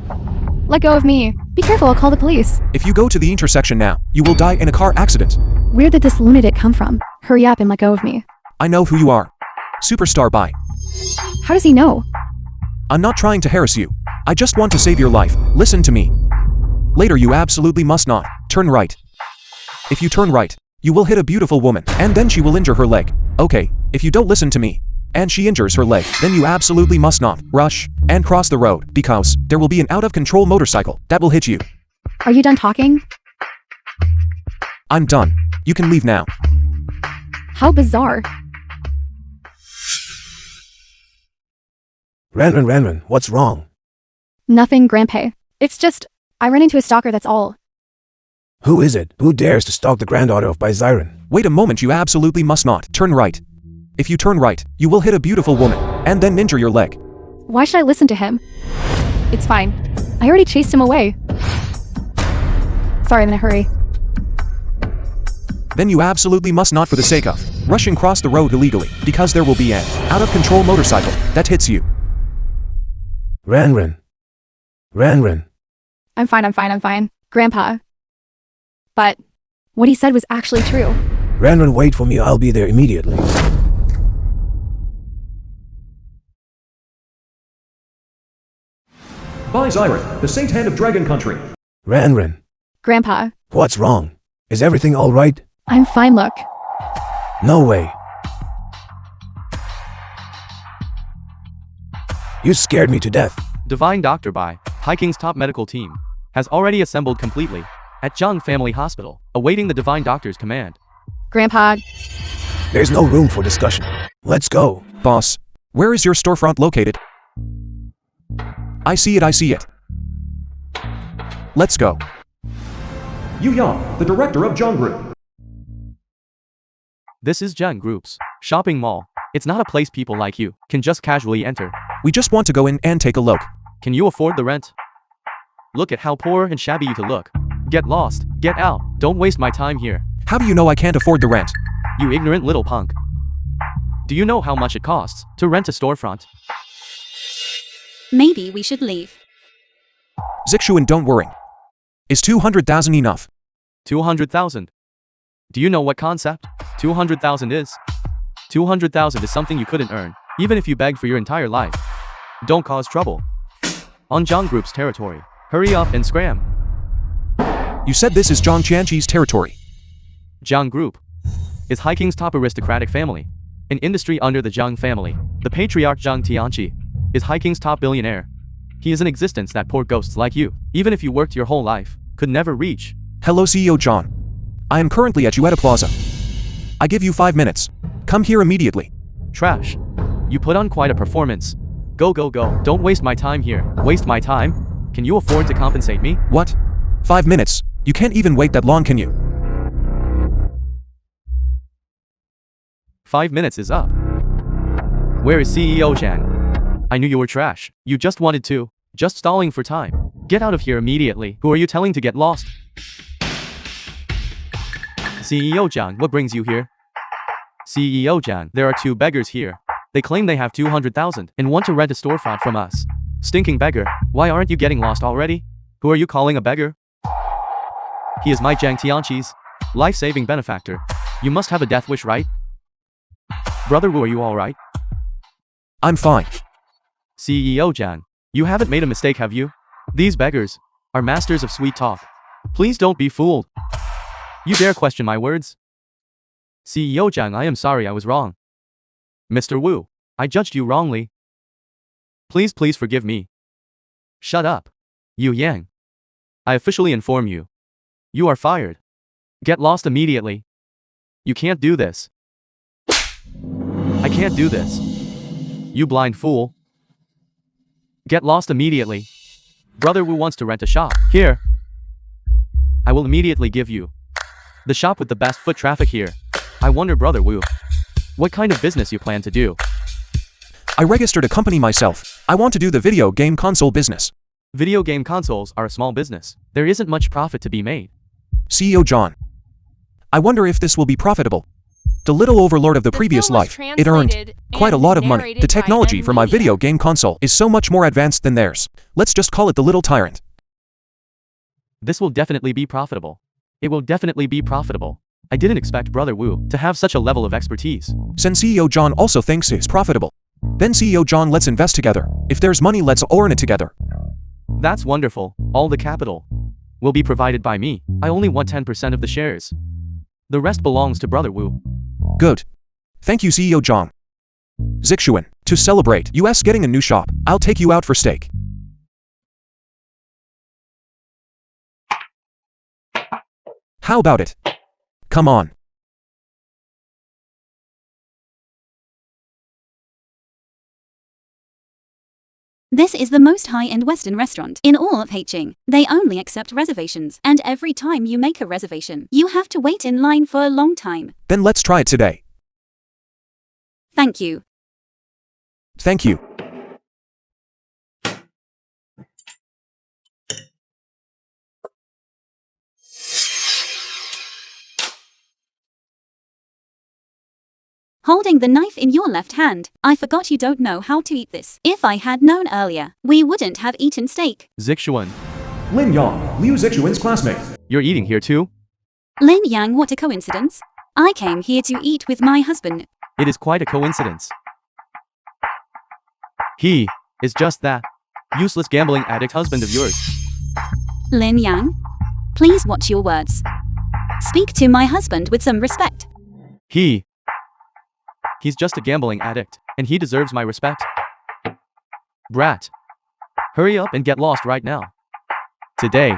Let go of me. Be careful, I'll call the police. If you go to the intersection now, you will die in a car accident. Where did this lunatic come from? Hurry up and let go of me. I know who you are. Superstar Bye. How does he know? I'm not trying to harass you. I just want to save your life. Listen to me. Later you absolutely must not turn right. If you turn right, you will hit a beautiful woman, and then she will injure her leg. Okay, if you don't listen to me, and she injures her leg, then you absolutely must not rush and cross the road, because there will be an out-of-control motorcycle that will hit you. Are you done talking? I'm done. You can leave now. How bizarre. Ranran, what's wrong? Nothing, Grandpa. It's just, I ran into a stalker, that's all. Who is it? Who dares to stalk the granddaughter of Baiziren? Wait a moment, you absolutely must not turn right. If you turn right, you will hit a beautiful woman, and then injure your leg. Why should I listen to him? It's fine. I already chased him away. Sorry, I'm in a hurry. Then you absolutely must not, for the sake of rushing cross the road illegally, because there will be an out-of-control motorcycle that hits you. Ranran. I'm fine. Grandpa. But what he said was actually true. Ranran, wait for me, I'll be there immediately. By Zyron, the saint hand of Dragon Country. Ranran. Grandpa. What's wrong? Is everything alright? I'm fine, look. No way. You scared me to death. Defying Dr. Bai, Hiking's top medical team, has already assembled completely at Zhang Family Hospital, awaiting the Divine Doctor's command. Grandpa. There's no room for discussion. Let's go. Boss, where is your storefront located? I see it. Let's go. Yu Yang, the director of Zhang Group. This is Zhang Group's shopping mall. It's not a place people like you can just casually enter. We just want to go in and take a look. Can you afford the rent? Look at how poor and shabby you look. Get lost. Get out. Don't waste my time here. How do you know I can't afford the rent? You ignorant little punk. Do you know how much it costs to rent a storefront? Maybe we should leave. Zixuan, don't worry. Is 200,000 enough? 200,000. Do you know what concept 200,000 is? 200,000 is something you couldn't earn, even if you begged for your entire life. Don't cause trouble. On Zhang Group's territory. Hurry up and scram. You said this is Zhang Qianqi's territory. Zhang Group is Hiking's top aristocratic family. An industry under the Zhang family. The patriarch Zhang Tianqi is Hiking's top billionaire. He is an existence that poor ghosts like you, even if you worked your whole life, could never reach. Hello, CEO John. I am currently at Ueda Plaza. I give you 5 minutes. Come here immediately. Trash. You put on quite a performance. Go. Don't waste my time here. Waste my time? Can you afford to compensate me? What? 5 minutes? You can't even wait that long, can you? 5 minutes is up. Where is CEO Zhang? I knew you were trash. You just wanted to. Just stalling for time. Get out of here immediately. Who are you telling to get lost? CEO Zhang, what brings you here? CEO Zhang, there are 2 beggars here. They claim they have 200,000 and want to rent a storefront from us. Stinking beggar, why aren't you getting lost already? Who are you calling a beggar? He is my Zhang Tianqi's life-saving benefactor. You must have a death wish, right? Brother Wu, are you alright? I'm fine. CEO Jiang, you haven't made a mistake, have you? These beggars are masters of sweet talk. Please don't be fooled. You dare question my words? CEO Jiang, I am sorry, I was wrong. Mr. Wu, I judged you wrongly. Please forgive me. Shut up. Yu Yang. I officially inform you. You are fired. Get lost immediately. You can't do this. I can't do this. You blind fool. Get lost immediately. Brother Wu wants to rent a shop. Here. I will immediately give you the shop with the best foot traffic here. I wonder, Brother Wu, what kind of business you plan to do? I registered a company myself. I want to do the video game console business. Video game consoles are a small business. There isn't much profit to be made. CEO John. I wonder if this will be profitable. The little overlord of the previous film was life, it earned translated quite a and lot of money. narrated The by technology for my Media. video game console is so much more advanced than theirs. Let's just call it the little tyrant. This will definitely be profitable. It will definitely be profitable. I didn't expect Brother Wu to have such a level of expertise. Since CEO John also thinks it's profitable, then CEO John, let's invest together. If there's money, let's earn it together. That's wonderful. All the capital will be provided by me. I only want 10% of the shares. The rest belongs to Brother Wu. Good. Thank you, CEO John. Zixuan, to celebrate US getting a new shop, I'll take you out for steak. How about it? Come on. This is the most high-end Western restaurant in all of Haiching. They only accept reservations, and every time you make a reservation, you have to wait in line for a long time. Then let's try it today. Thank you. Thank you. Holding the knife in your left hand, I forgot you don't know how to eat this. If I had known earlier, we wouldn't have eaten steak. Zixuan, Lin Yang, Liu Zixuan's classmate. you're eating here too? Lin Yang, what a coincidence. I came here to eat with my husband. It is quite a coincidence. He is just that useless gambling addict husband of yours. Lin Yang, please watch your words. Speak to my husband with some respect. He's just a gambling addict, and he deserves my respect. Brat, hurry up and get lost right now. Today,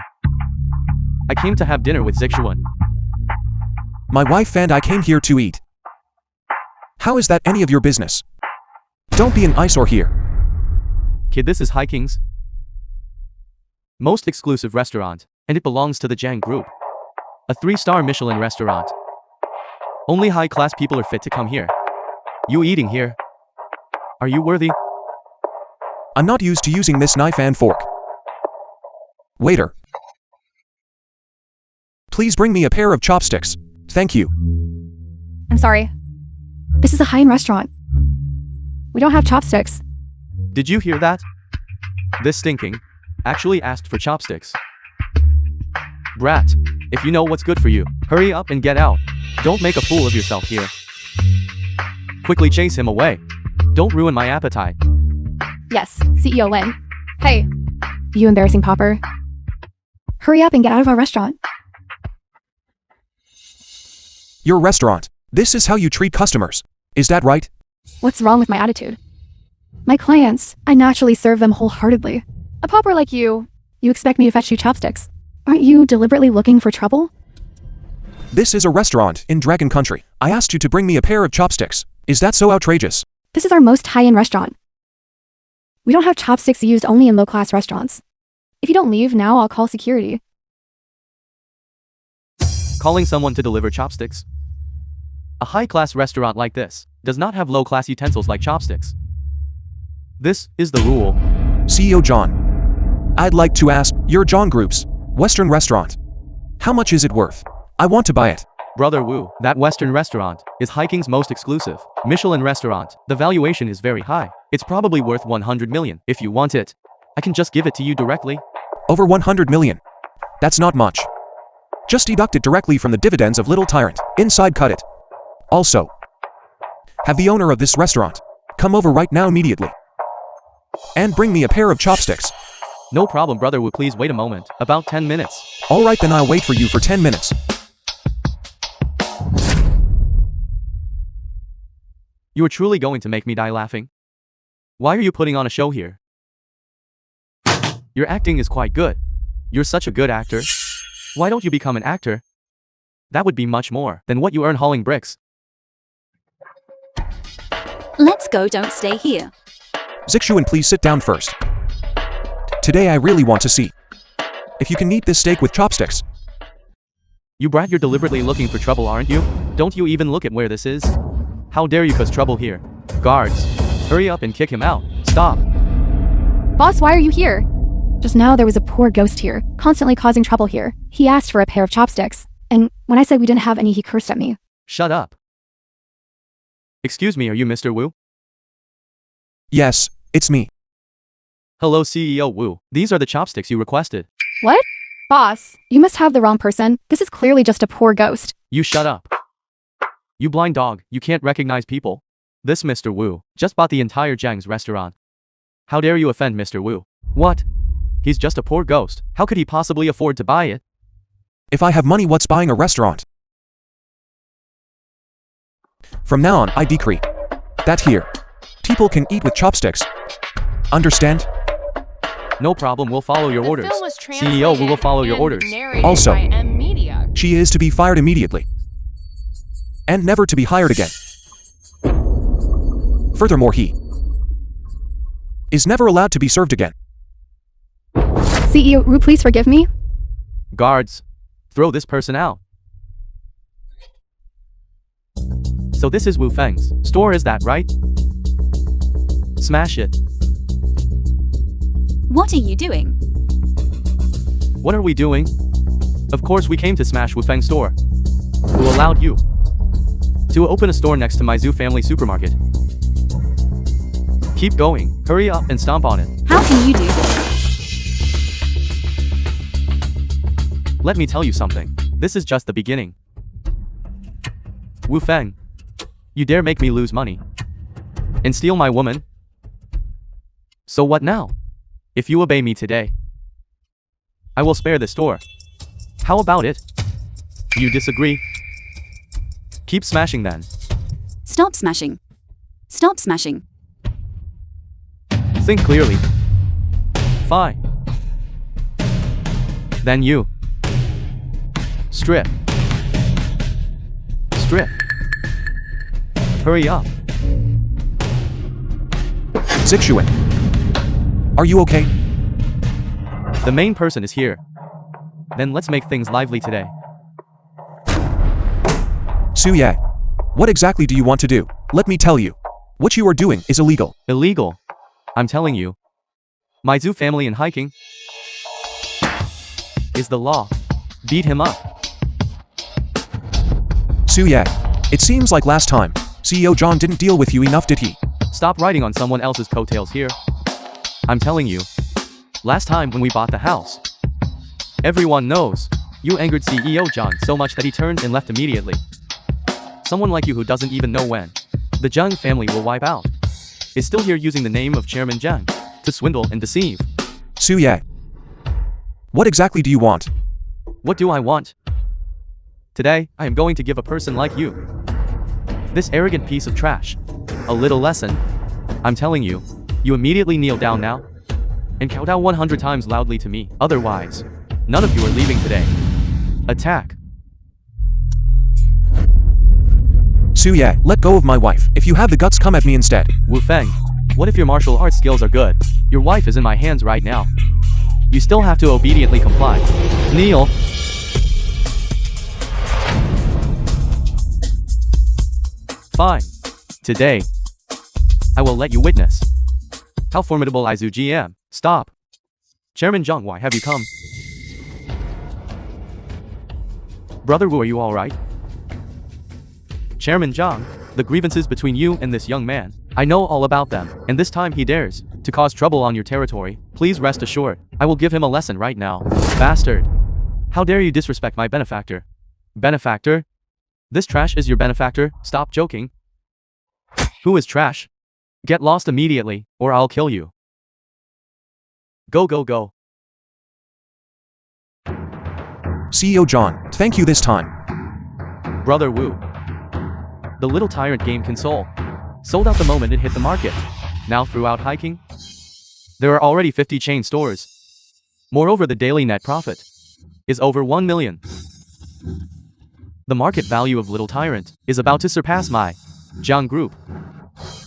I came to have dinner with Zixuan. My wife and I came here to eat. How is that any of your business? Don't be an eyesore here. Kid, this is Haiking's most exclusive restaurant, and it belongs to the Jiang Group. A 3-star Michelin restaurant. Only high-class people are fit to come here. You eating here? Are you worthy? I'm not used to using this knife and fork. Waiter. Please bring me a pair of chopsticks. Thank you. I'm sorry. This is a high-end restaurant. We don't have chopsticks. Did you hear that? This stinking actually asked for chopsticks. Brat, if you know what's good for you, hurry up and get out. Don't make a fool of yourself here. Quickly chase him away. Don't ruin my appetite. Yes, CEO Lin. Hey, you embarrassing pauper. Hurry up and get out of our restaurant. Your restaurant. This is how you treat customers. Is that right? What's wrong with my attitude? My clients, I naturally serve them wholeheartedly. A pauper like you expect me to fetch you chopsticks. Aren't you deliberately looking for trouble? This is a restaurant in Dragon Country. I asked you to bring me a pair of chopsticks. Is that so outrageous? This is our most high-end restaurant. We don't have chopsticks used only in low-class restaurants. If you don't leave now, I'll call security. Calling someone to deliver chopsticks? A high-class restaurant like this does not have low-class utensils like chopsticks. This is the rule. CEO John. I'd like to ask, your John Group's Western restaurant. How much is it worth? I want to buy it. Brother Wu, that Western restaurant is Haiking's most exclusive Michelin restaurant. The valuation is very high. It's probably worth 100 million. If you want it, I can just give it to you directly. Over 100 million. That's not much. Just deduct it directly from the dividends of Little Tyrant. Inside cut it. Also, Have the owner of this restaurant come over right now immediately. And bring me a pair of chopsticks. No problem, Brother Wu, please wait a moment. About 10 minutes. Alright, then I'll wait for you for 10 minutes. You are truly going to make me die laughing? Why are you putting on a show here? Your acting is quite good. You're such a good actor. Why don't you become an actor? That would be much more than what you earn hauling bricks. Let's go, don't stay here. Zixuan, please sit down first. Today I really want to see if you can eat this steak with chopsticks. You brat, you're deliberately looking for trouble, aren't you? Don't you even look at where this is? How dare you cause trouble here? Guards, hurry up and kick him out. Stop. Boss, why are you here? Just now there was a poor ghost here, constantly causing trouble here. He asked for a pair of chopsticks, and when I said we didn't have any, he cursed at me. Shut up. Excuse me, are you Mr. Wu? Yes, it's me. Hello, CEO Wu. These are the chopsticks you requested. What? Boss, you must have the wrong person. This is clearly just a poor ghost. You shut up. You blind dog, you can't recognize people. This Mr. Wu just bought the entire Zhang's restaurant. How dare you offend Mr. Wu? What? He's just a poor ghost. How could he possibly afford to buy it? If I have money, what's buying a restaurant? From now on, I decree that here, people can eat with chopsticks. Understand? No problem, we'll follow your The orders. film was CEO, we will follow your translated orders. and narrated Also, by M Media. She is to be fired immediately. And never to be hired again. Furthermore, he is never allowed to be served again. CEO Wu, please forgive me. Guards, throw this person out. So this is Wu Feng's store, is that right? Smash it. What are you doing? What are we doing? Of course we came to smash Wu Feng's store. Who allowed you to open a store next to my Zhu family supermarket? Keep going, hurry up and stomp on it. How can you do this? Let me tell you something. This is just the beginning. Wu Feng, you dare make me lose money and steal my woman? So what now? If you obey me today, I will spare the store. How about it? You disagree? Keep smashing then. Stop smashing. Stop smashing. Think clearly. Fine. Then you. Strip. Strip. Hurry up. Zixuan, are you okay? The main person is here. Then let's make things lively today. Suye, what exactly do you want to do? Let me tell you. What you are doing is illegal. Illegal. I'm telling you. My Zhu family in hiking is the law. Beat him up. Suye, it seems like last time, CEO John didn't deal with you enough, did he? Stop riding on someone else's coattails here. I'm telling you. Last time when we bought the house, everyone knows you angered CEO John so much that he turned and left immediately. Someone like you who doesn't even know when the Zhang family will wipe out is still here using the name of Chairman Zhang to swindle and deceive. Suye, what exactly do you want? What do I want? Today, I am going to give a person like you, this arrogant piece of trash, a little lesson. I'm telling you, you immediately kneel down now and count out 100 times loudly to me. Otherwise, none of you are leaving today. Attack. Suye, let go of my wife. If you have the guts, come at me instead. Wu Feng, what if your martial arts skills are good? Your wife is in my hands right now. You still have to obediently comply. Kneel. Fine. Today, I will let you witness how formidable I Zhu GM. Stop. Chairman Zhang, why have you come? Brother Wu, are you alright? Chairman Zhang, the grievances between you and this young man, I know all about them, and this time he dares to cause trouble on your territory. Please rest assured, I will give him a lesson right now. Bastard. How dare you disrespect my benefactor? Benefactor? This trash is your benefactor? Stop joking. Who is trash? Get lost immediately, or I'll kill you. Go, go, go. CEO John, thank you this time. Brother Wu. The Little Tyrant game console. Sold out the moment it hit the market. Now throughout hiking, there are already 50 chain stores. Moreover, the daily net profit is over 1 million. The market value of Little Tyrant is about to surpass my Jiang Group.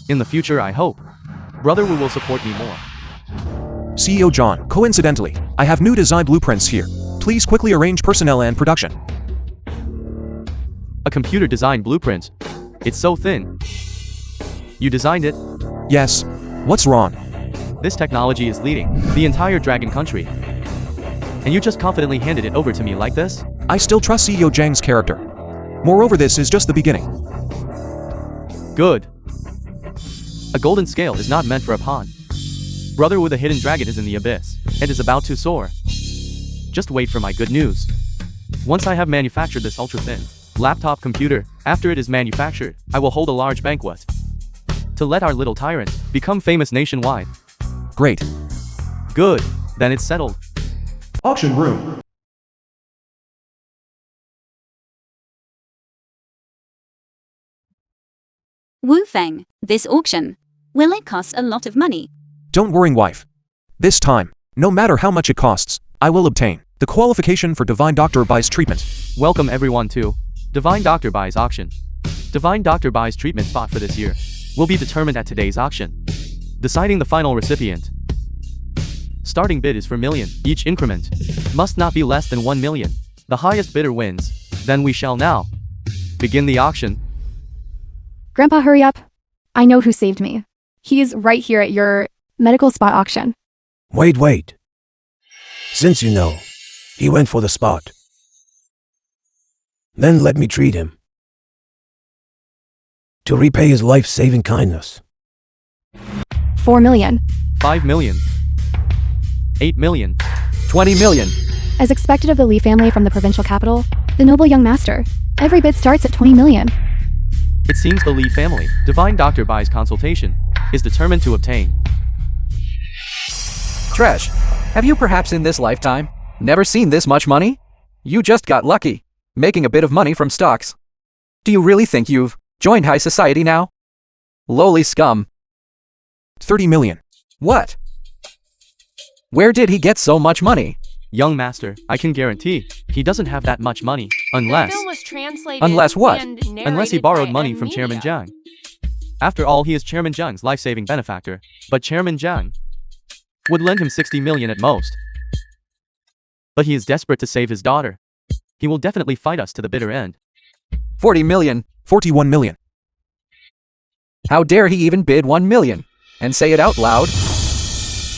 In the future, I hope Brother Wu will support me more. CEO John, coincidentally, I have new design blueprints here. Please quickly arrange personnel and production. A computer design blueprint. It's so thin. You designed it? Yes. What's wrong? This technology is leading the entire Dragon Country. And you just confidently handed it over to me like this? I still trust CEO Zhang's character. Moreover, this is just the beginning. Good. A golden scale is not meant for a pawn. Brother with a hidden dragon is in the abyss, and is about to soar. Just wait for my good news. Once I have manufactured this ultra-thin laptop computer, after it is manufactured, I will hold a large banquet to let our Little Tyrant become famous nationwide. Great. Good. Then it's settled. Auction room. Wu Feng, this auction. Will it cost a lot of money? Don't worry, wife. This time, no matter how much it costs, I will obtain the qualification for Divine Dr. Bai's treatment. Welcome everyone to Divine Dr. Bai's auction. Divine Dr. Bai's treatment spot for this year will be determined at today's auction, deciding the final recipient. Starting bid is for million. Each increment must not be less than 1 million. The highest bidder wins. Then we shall now begin the auction. Grandpa, hurry up. I know who saved me. He's right here at your medical spot auction. Wait. Since you know, he went for the spot. Then let me treat him. To repay his life-saving kindness. 4 million. 5 million. 8 million. 20 million. As expected of the Li family from the provincial capital, the noble young master, every bid starts at 20 million. It seems the Li family, Divine Dr. Bai's consultation, is determined to obtain. Trash. Have you perhaps in this lifetime never seen this much money? You just got lucky, making a bit of money from stocks. Do you really think you've joined high society now? Lowly scum. 30 million. What? Where did he get so much money? Young master, I can guarantee he doesn't have that much money, unless... The film was translated Unless what? and Unless he narrated borrowed by money a from Chairman media. Jiang. After all, he is Chairman Jiang's life-saving benefactor, but Chairman Jiang would lend him 60 million at most. But he is desperate to save his daughter. He will definitely fight us to the bitter end. 40 million. 41 million. How dare he even bid 1 million and say it out loud?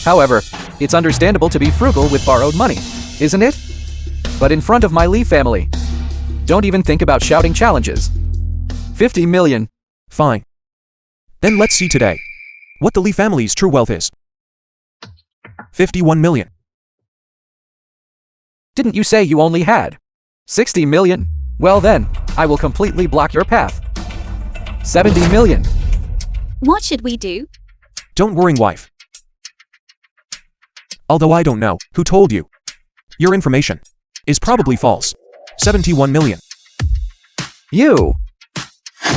However, it's understandable to be frugal with borrowed money, isn't it? But in front of my Li family, don't even think about shouting challenges. 50 million. Fine. Then let's see today what the Li family's true wealth is. 51 million. Didn't you say you only had 60 million? Well then, I will completely block your path. 70 million. What should we do? Don't worry, wife. Although I don't know who told you. Your information is probably false. 71 million. You.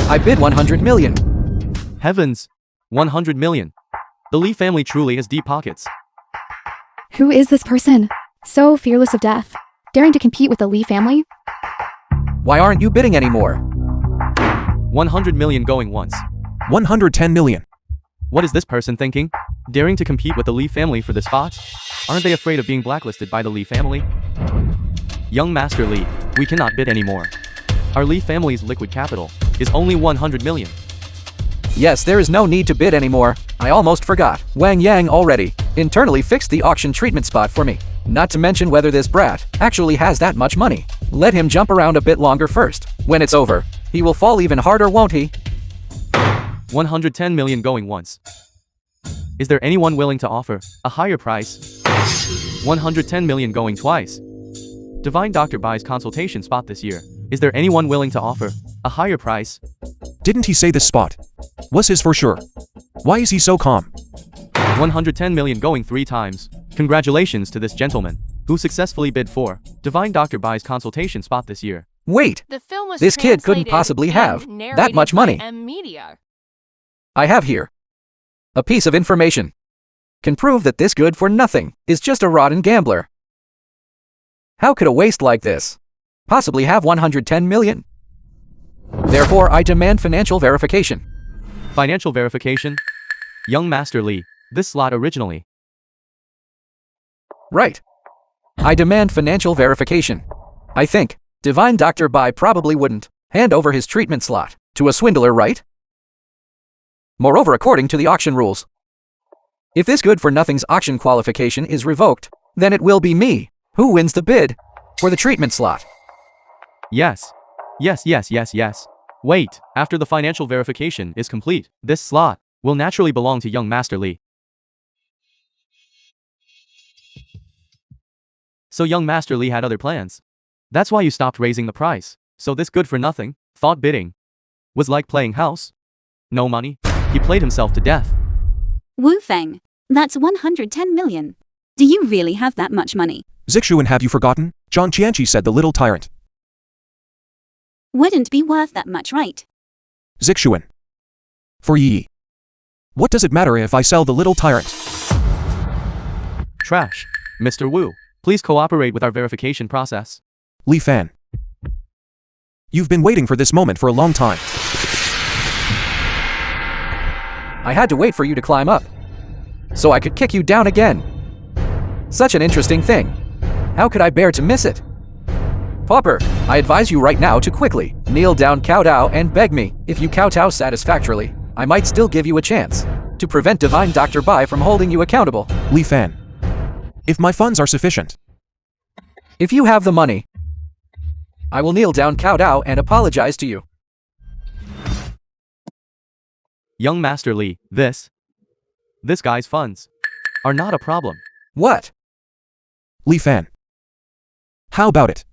I bid 100 million. Heavens! 100 million. The Li family truly has deep pockets. Who is this person? So fearless of death, daring to compete with the Li family? Why aren't you bidding anymore? 100 million going once. 110 million. What is this person thinking? Daring to compete with the Li family for the spot? Aren't they afraid of being blacklisted by the Li family? Young Master Li, we cannot bid anymore. Our Li family's liquid capital is only 100 million. Yes, there is no need to bid anymore. I almost forgot. Wang Yang already internally fixed the auction treatment spot for me. Not to mention whether this brat actually has that much money. Let him jump around a bit longer first. When it's over, he will fall even harder, won't he? 110 million going once. Is there anyone willing to offer a higher price? 110 million going twice. Divine Dr. Bai's consultation spot this year. Is there anyone willing to offer a higher price? Didn't he say this spot Was his for sure. Why is he so calm? 110 million going 3 times. Congratulations to this gentleman, who successfully bid for Divine Dr. Bai's consultation spot this year. Wait, The film was this kid couldn't translated possibly and have that narrated much by money. Media. I have here a piece of information. Can prove that this good for nothing is just a rotten gambler. How could a waste like this possibly have 110 million? Therefore, I demand financial verification. Financial verification? Young Master Lee, this slot originally. Right. I demand financial verification. I think Divine Dr. Bai probably wouldn't hand over his treatment slot to a swindler, right? Moreover, according to the auction rules, if this good for nothing's auction qualification is revoked, then it will be me who wins the bid for the treatment slot. Yes. Yes. Wait, after the financial verification is complete, this slot will naturally belong to young Master Lee. So young Master Lee had other plans. That's why you stopped raising the price. So this good for nothing, thought bidding, was like playing house. No money. He played himself to death. Wu Feng, that's 110 million. Do you really have that much money? Zixuan, have you forgotten? Zhang Qianqi said, the little tyrant. Wouldn't be worth that much, right? Zixuan. For Yi. What does it matter if I sell the little tyrant? Trash. Mr. Wu, please cooperate with our verification process. Li Fan. You've been waiting for this moment for a long time. I had to wait for you to climb up, so I could kick you down again. Such an interesting thing. How could I bear to miss it? Pauper, I advise you right now to quickly kneel down, kowtow, and beg me. If you kowtow satisfactorily, I might still give you a chance to prevent Divine Dr. Bai from holding you accountable. Li Fan. If my funds are sufficient. If you have the money, I will kneel down, kowtow, and apologize to you. Young Master Lee, this guy's funds are not a problem. What? Li Fan. How about it?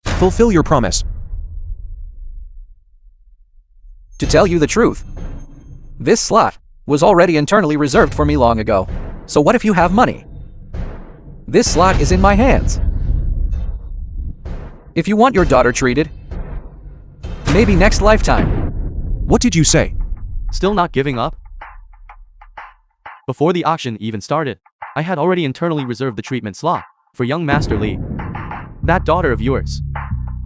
Fulfill your promise. To tell you the truth, this slot was already internally reserved for me long ago. So what if you have money? This slot is in my hands. If you want your daughter treated, maybe next lifetime. What did you say? Still not giving up? Before the auction even started, I had already internally reserved the treatment slot for young Master Lee. That daughter of yours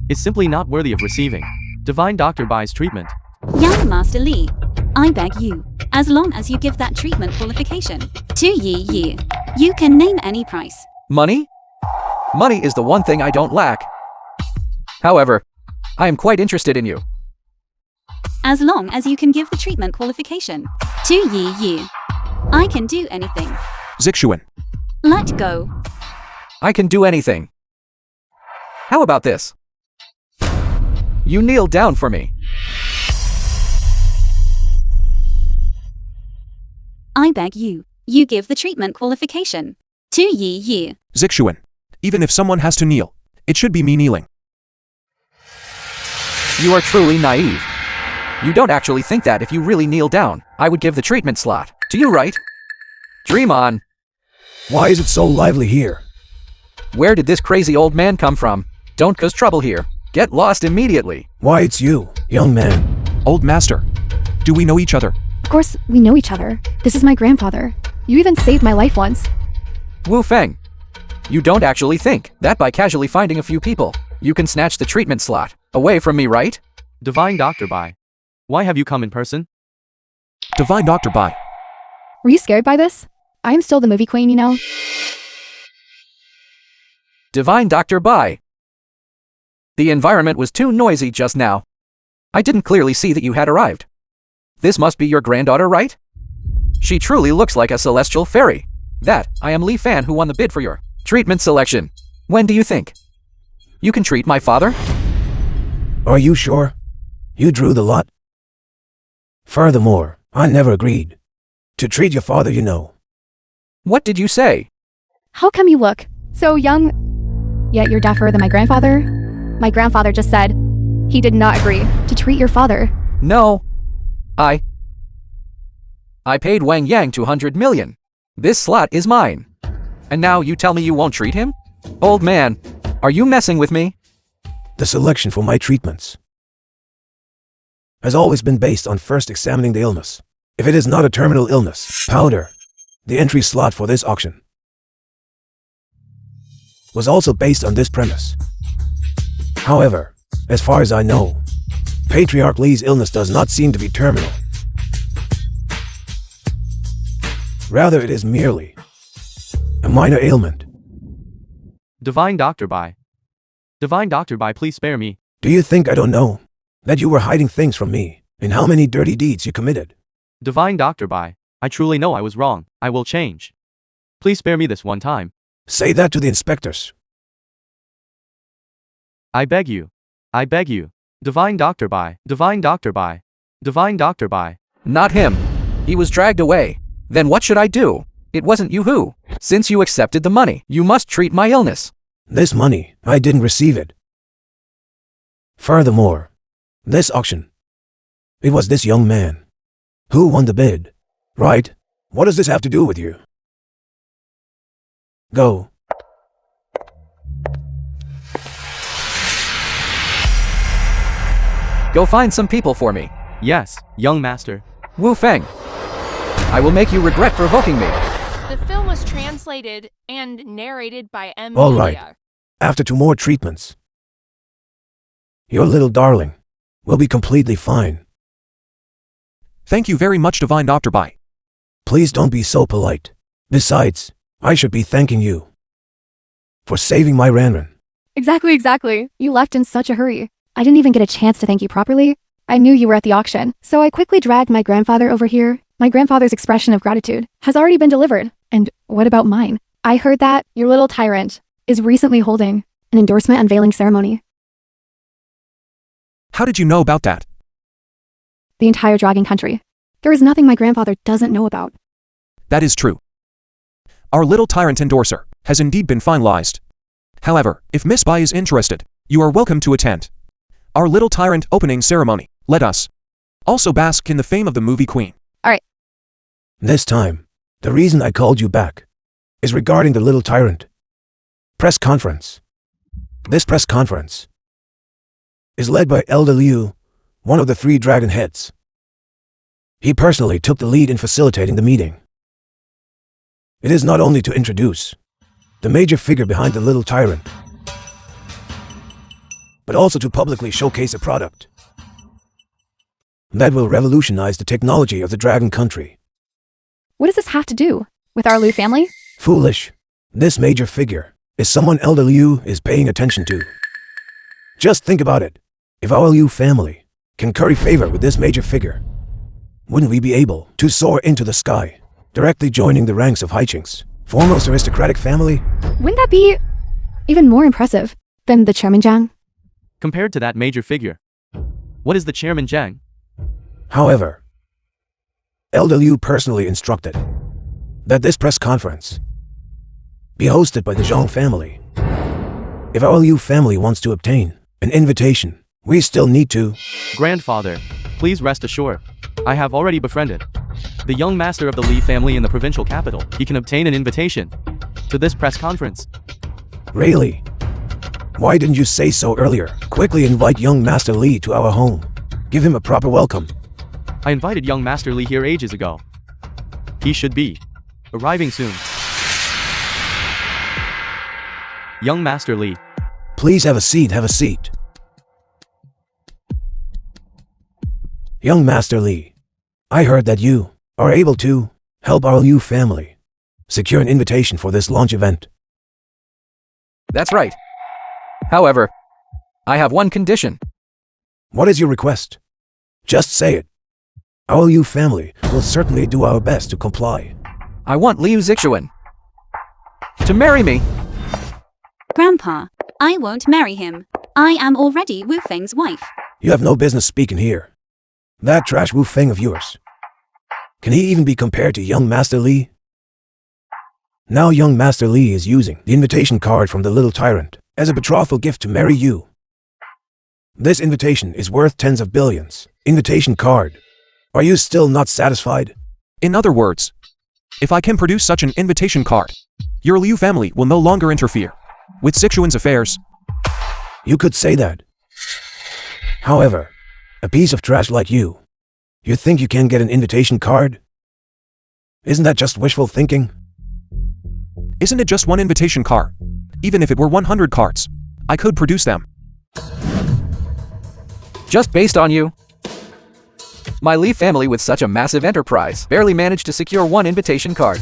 is simply not worthy of receiving Divine Dr. Bai's treatment. Young Master Lee, I beg you, as long as you give that treatment qualification to Yi, you can name any price. Money? Money is the one thing I don't lack. However, I am quite interested in you. As long as you can give the treatment qualification to Yi, I can do anything. Zixuan. Let go. I can do anything. How about this? You kneel down for me. I beg you, you give the treatment qualification to Yi. Zixuan. Even if someone has to kneel, it should be me kneeling. You are truly naive. You don't actually think that if you really kneel down, I would give the treatment slot to you, right? Dream on. Why is it so lively here? Where did this crazy old man come from? Don't cause trouble here. Get lost immediately. Why, it's you, young man. Old master. Do we know each other? Of course, we know each other. This is my grandfather. You even saved my life once. Wu Feng, you don't actually think that by casually finding a few people, you can snatch the treatment slot away from me, right? Divine Dr. Bai, why have you come in person? Divine Dr. Bai. Were you scared by this? I am still the movie queen, you know. Divine Dr. Bai. The environment was too noisy just now. I didn't clearly see that you had arrived. This must be your granddaughter, right? She truly looks like a celestial fairy. That, I am Li Fan who won the bid for your treatment selection. When do you think you can treat my father? Are you sure? You drew the lot. Furthermore, I never agreed to treat your father, you know. What did you say? How come you look so young, yet you're deafer than my grandfather? My grandfather just said he did not agree to treat your father. No, I paid Wang Yang 200 million. This slot is mine. And now you tell me you won't treat him? Old man, are you messing with me? The selection for my treatments has always been based on first examining the illness. If it is not a terminal illness, powder, the entry slot for this auction was also based on this premise. However, as far as I know, Patriarch Lee's illness does not seem to be terminal. Rather, it is merely a minor ailment. Divine Doctor Bai. Divine Doctor Bai, please spare me. Do you think I don't know that you were hiding things from me and how many dirty deeds you committed? Divine Doctor Bai, I truly know I was wrong. I will change. Please spare me this one time. Say that to the inspectors. I beg you. I beg you. Divine Doctor Bai. Divine Doctor Bai. Divine Doctor Bai. Not him. He was dragged away. Then what should I do? It wasn't you who. Since you accepted the money, you must treat my illness. This money, I didn't receive it. Furthermore, this auction, it was this young man who won the bid, right? What does this have to do with you? Go. Go find some people for me. Yes, young master. Wu Feng. I will make you regret provoking me. The film was translated and narrated by M. All Media. right. After 2 more treatments, your little darling will be completely fine. Thank you very much, Divine Dr. Bai. Please don't be so polite. Besides, I should be thanking you for saving my Ranran. Exactly. You left in such a hurry. I didn't even get a chance to thank you properly. I knew you were at the auction, so I quickly dragged my grandfather over here. My grandfather's expression of gratitude has already been delivered. And what about mine? I heard that your little tyrant is recently holding an endorsement unveiling ceremony. How did you know about that? The entire dragon country. There is nothing my grandfather doesn't know about. That is true. Our little tyrant endorser has indeed been finalized. However, if Miss Bai is interested, you are welcome to attend our little tyrant opening ceremony. Let us also bask in the fame of the movie queen. This time, the reason I called you back is regarding the little tyrant press conference. This press conference is led by Elder Liu, one of the 3 dragon heads. He personally took the lead in facilitating the meeting. It is not only to introduce the major figure behind the little tyrant, but also to publicly showcase a product that will revolutionize the technology of the dragon country. What does this have to do with our Liu family? Foolish. This major figure is someone Elder Liu is paying attention to. Just think about it. If our Liu family can curry favor with this major figure, wouldn't we be able to soar into the sky, directly joining the ranks of Haiching's foremost aristocratic family? Wouldn't that be even more impressive than the Chairman Zhang? Compared to that major figure, what is the Chairman Zhang? However, Elder Liu personally instructed that this press conference be hosted by the Zhang family. If our Liu family wants to obtain an invitation, we still need to. Grandfather, please rest assured. I have already befriended the young master of the Li family in the provincial capital. He can obtain an invitation to this press conference. Really? Why didn't you say so earlier? Quickly invite young Master Li to our home. Give him a proper welcome. I invited young Master Li here ages ago. He should be arriving soon. Young Master Li. Please have a seat, have a seat. Young Master Li, I heard that you are able to help our Liu family secure an invitation for this launch event. That's right. However, I have one condition. What is your request? Just say it. Our Liu family will certainly do our best to comply. I want Liu Zixuan to marry me. Grandpa, I won't marry him. I am already Wu Feng's wife. You have no business speaking here. That trash Wu Feng of yours. Can he even be compared to young Master Li? Now young Master Li is using the invitation card from the little tyrant as a betrothal gift to marry you. This invitation is worth tens of billions. Invitation card Are you still not satisfied? In other words, if I can produce such an invitation card, your Liu family will no longer interfere with Sichuan's affairs. You could say that. However, a piece of trash like you think you can get an invitation card? Isn't that just wishful thinking? Isn't it just one invitation card? Even if it were 100 cards, I could produce them. Just based on you? My Li family with such a massive enterprise barely managed to secure one invitation card.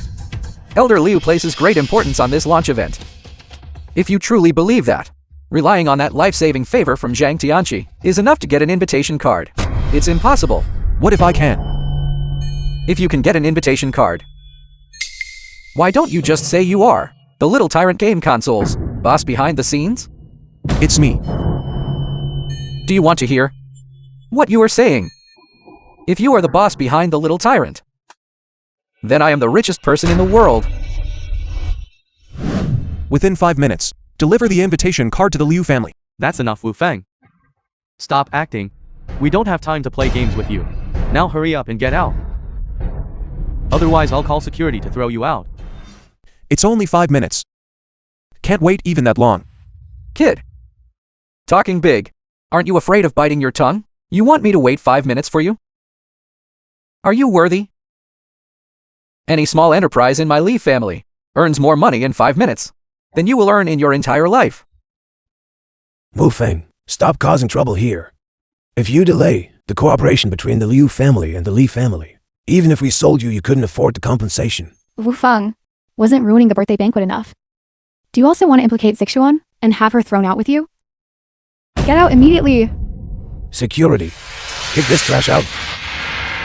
Elder Liu places great importance on this launch event. If you truly believe that, relying on that life-saving favor from Zhang Tianqi is enough to get an invitation card, it's impossible. What if I can? If you can get an invitation card, why don't you just say you are the Little Tyrant Game Console's boss behind the scenes? It's me. Do you want to hear what you are saying? If you are the boss behind the Little Tyrant, then I am the richest person in the world. Within 5 minutes, deliver the invitation card to the Liu family. That's enough, Wu Feng. Stop acting. We don't have time to play games with you. Now hurry up and get out. Otherwise I'll call security to throw you out. It's only 5 minutes. Can't wait even that long. Kid, talking big. Aren't you afraid of biting your tongue? You want me to wait 5 minutes for you? Are you worthy? Any small enterprise in my Li family earns more money in 5 minutes than you will earn in your entire life. Wu Feng, stop causing trouble here. If you delay the cooperation between the Liu family and the Li family, even if we sold you, you couldn't afford the compensation. Wu Feng, wasn't ruining the birthday banquet enough? Do you also want to implicate Zixuan and have her thrown out with you? Get out immediately! Security, kick this trash out.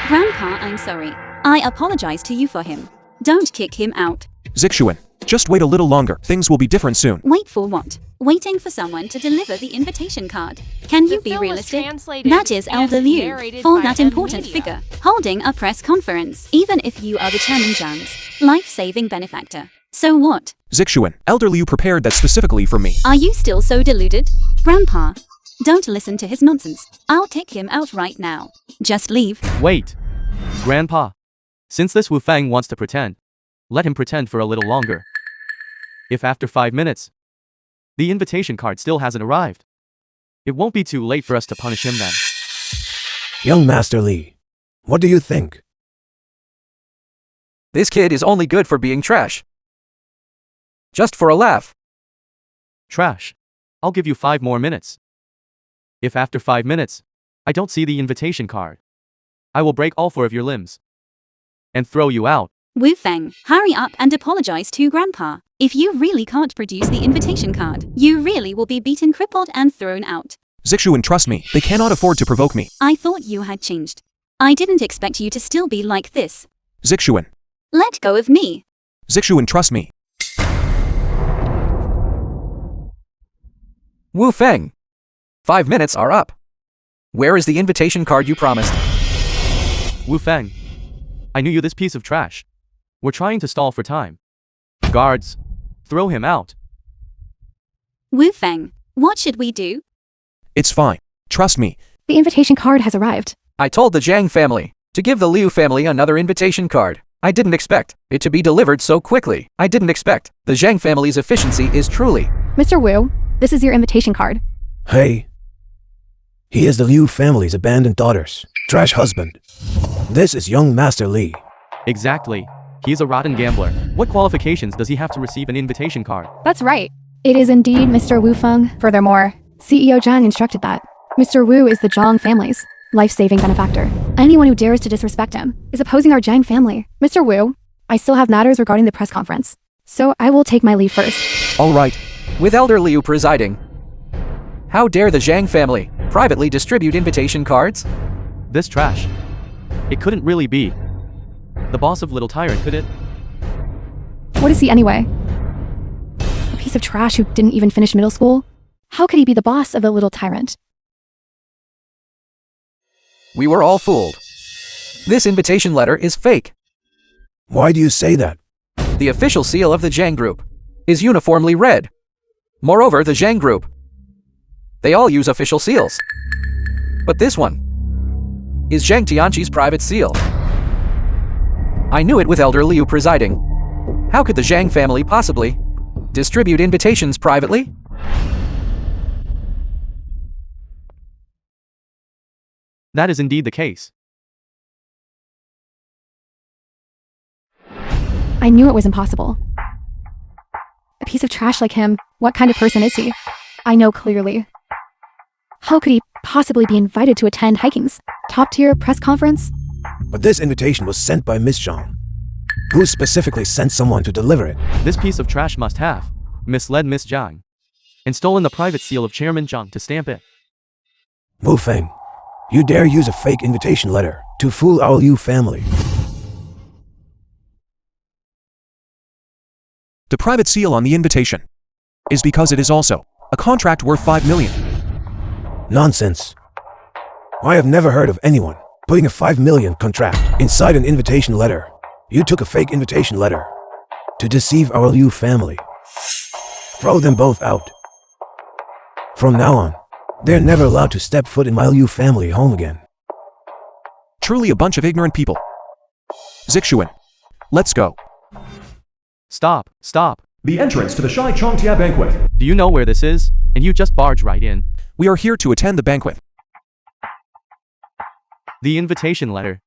Grandpa, I'm sorry. I apologize to you for him. Don't kick him out. Zixuan, just wait a little longer. Things will be different soon. Wait for what? Waiting for someone to deliver the invitation card. Can you The be film was realistic? translated That is and Elder Liu, narrated for by that M important Media. figure, holding a press conference, even if you are the Chairman Zhang's life-saving benefactor. So what? Zixuan, Elder Liu prepared that specifically for me. Are you still so deluded? Grandpa, don't listen to his nonsense. I'll kick him out right now. Just leave. Wait. Grandpa. Since this Wu Feng wants to pretend, let him pretend for a little longer. If after 5 minutes, the invitation card still hasn't arrived, it won't be too late for us to punish him then. Young Master Li, what do you think? This kid is only good for being trash. Just for a laugh. Trash. I'll give you 5 more minutes. If after 5 minutes, I don't see the invitation card, I will break all 4 of your limbs and throw you out. Wu Feng, hurry up and apologize to Grandpa. If you really can't produce the invitation card, you really will be beaten, crippled, and thrown out. Zixuan, trust me, they cannot afford to provoke me. I thought you had changed. I didn't expect you to still be like this. Zixuan. Let go of me. Zixuan, trust me. Wu Feng, 5 minutes are up. Where is the invitation card you promised? Wu Feng, I knew you, this piece of trash. We're trying to stall for time. Guards, throw him out. Wu Feng, what should we do? It's fine. Trust me. The invitation card has arrived. I told the Zhang family to give the Liu family another invitation card. I didn't expect it to be delivered so quickly. I didn't expect the Zhang family's efficiency is truly. Mr. Wu, this is your invitation card. Hey. He is the Liu family's abandoned daughter's trash husband. This is young Master Li. Exactly. He's a rotten gambler. What qualifications does he have to receive an invitation card? That's right. It is indeed Mr. Wu Feng. Furthermore, CEO Zhang instructed that Mr. Wu is the Zhang family's life-saving benefactor. Anyone who dares to disrespect him is opposing our Zhang family. Mr. Wu, I still have matters regarding the press conference, so I will take my leave first. All right. With Elder Liu presiding, how dare the Zhang family privately distribute invitation cards? This trash. It couldn't really be the boss of Little Tyrant, could it? What is he anyway? A piece of trash who didn't even finish middle school? How could he be the boss of the Little Tyrant? We were all fooled. This invitation letter is fake. Why do you say that? The official seal of the Zhang Group is uniformly red. Moreover, the Zhang Group, they all use official seals. But this one is Zhang Tianqi's private seal. I knew it with Elder Liu presiding. How could the Zhang family possibly distribute invitations privately? That is indeed the case. I knew it was impossible. A piece of trash like him, what kind of person is he? I know clearly. How could he possibly be invited to attend Hiking's top-tier press conference? But this invitation was sent by Miss Zhang, who specifically sent someone to deliver it. This piece of trash must have misled Miss Zhang and stolen the private seal of Chairman Zhang to stamp it. Wu Feng, you dare use a fake invitation letter to fool our Liu family. The private seal on the invitation is because it is also a contract worth 5 million. Nonsense. I have never heard of anyone putting a 5 million contract inside an invitation letter. You took a fake invitation letter to deceive our Liu family. Throw them both out. From now on, they're never allowed to step foot in my Liu family home again. Truly a bunch of ignorant people. Zixuan, let's go. Stop, stop. The entrance to the Shai Chongtia banquet. Do you know where this is? And you just barge right in. We are here to attend the banquet. The invitation letter.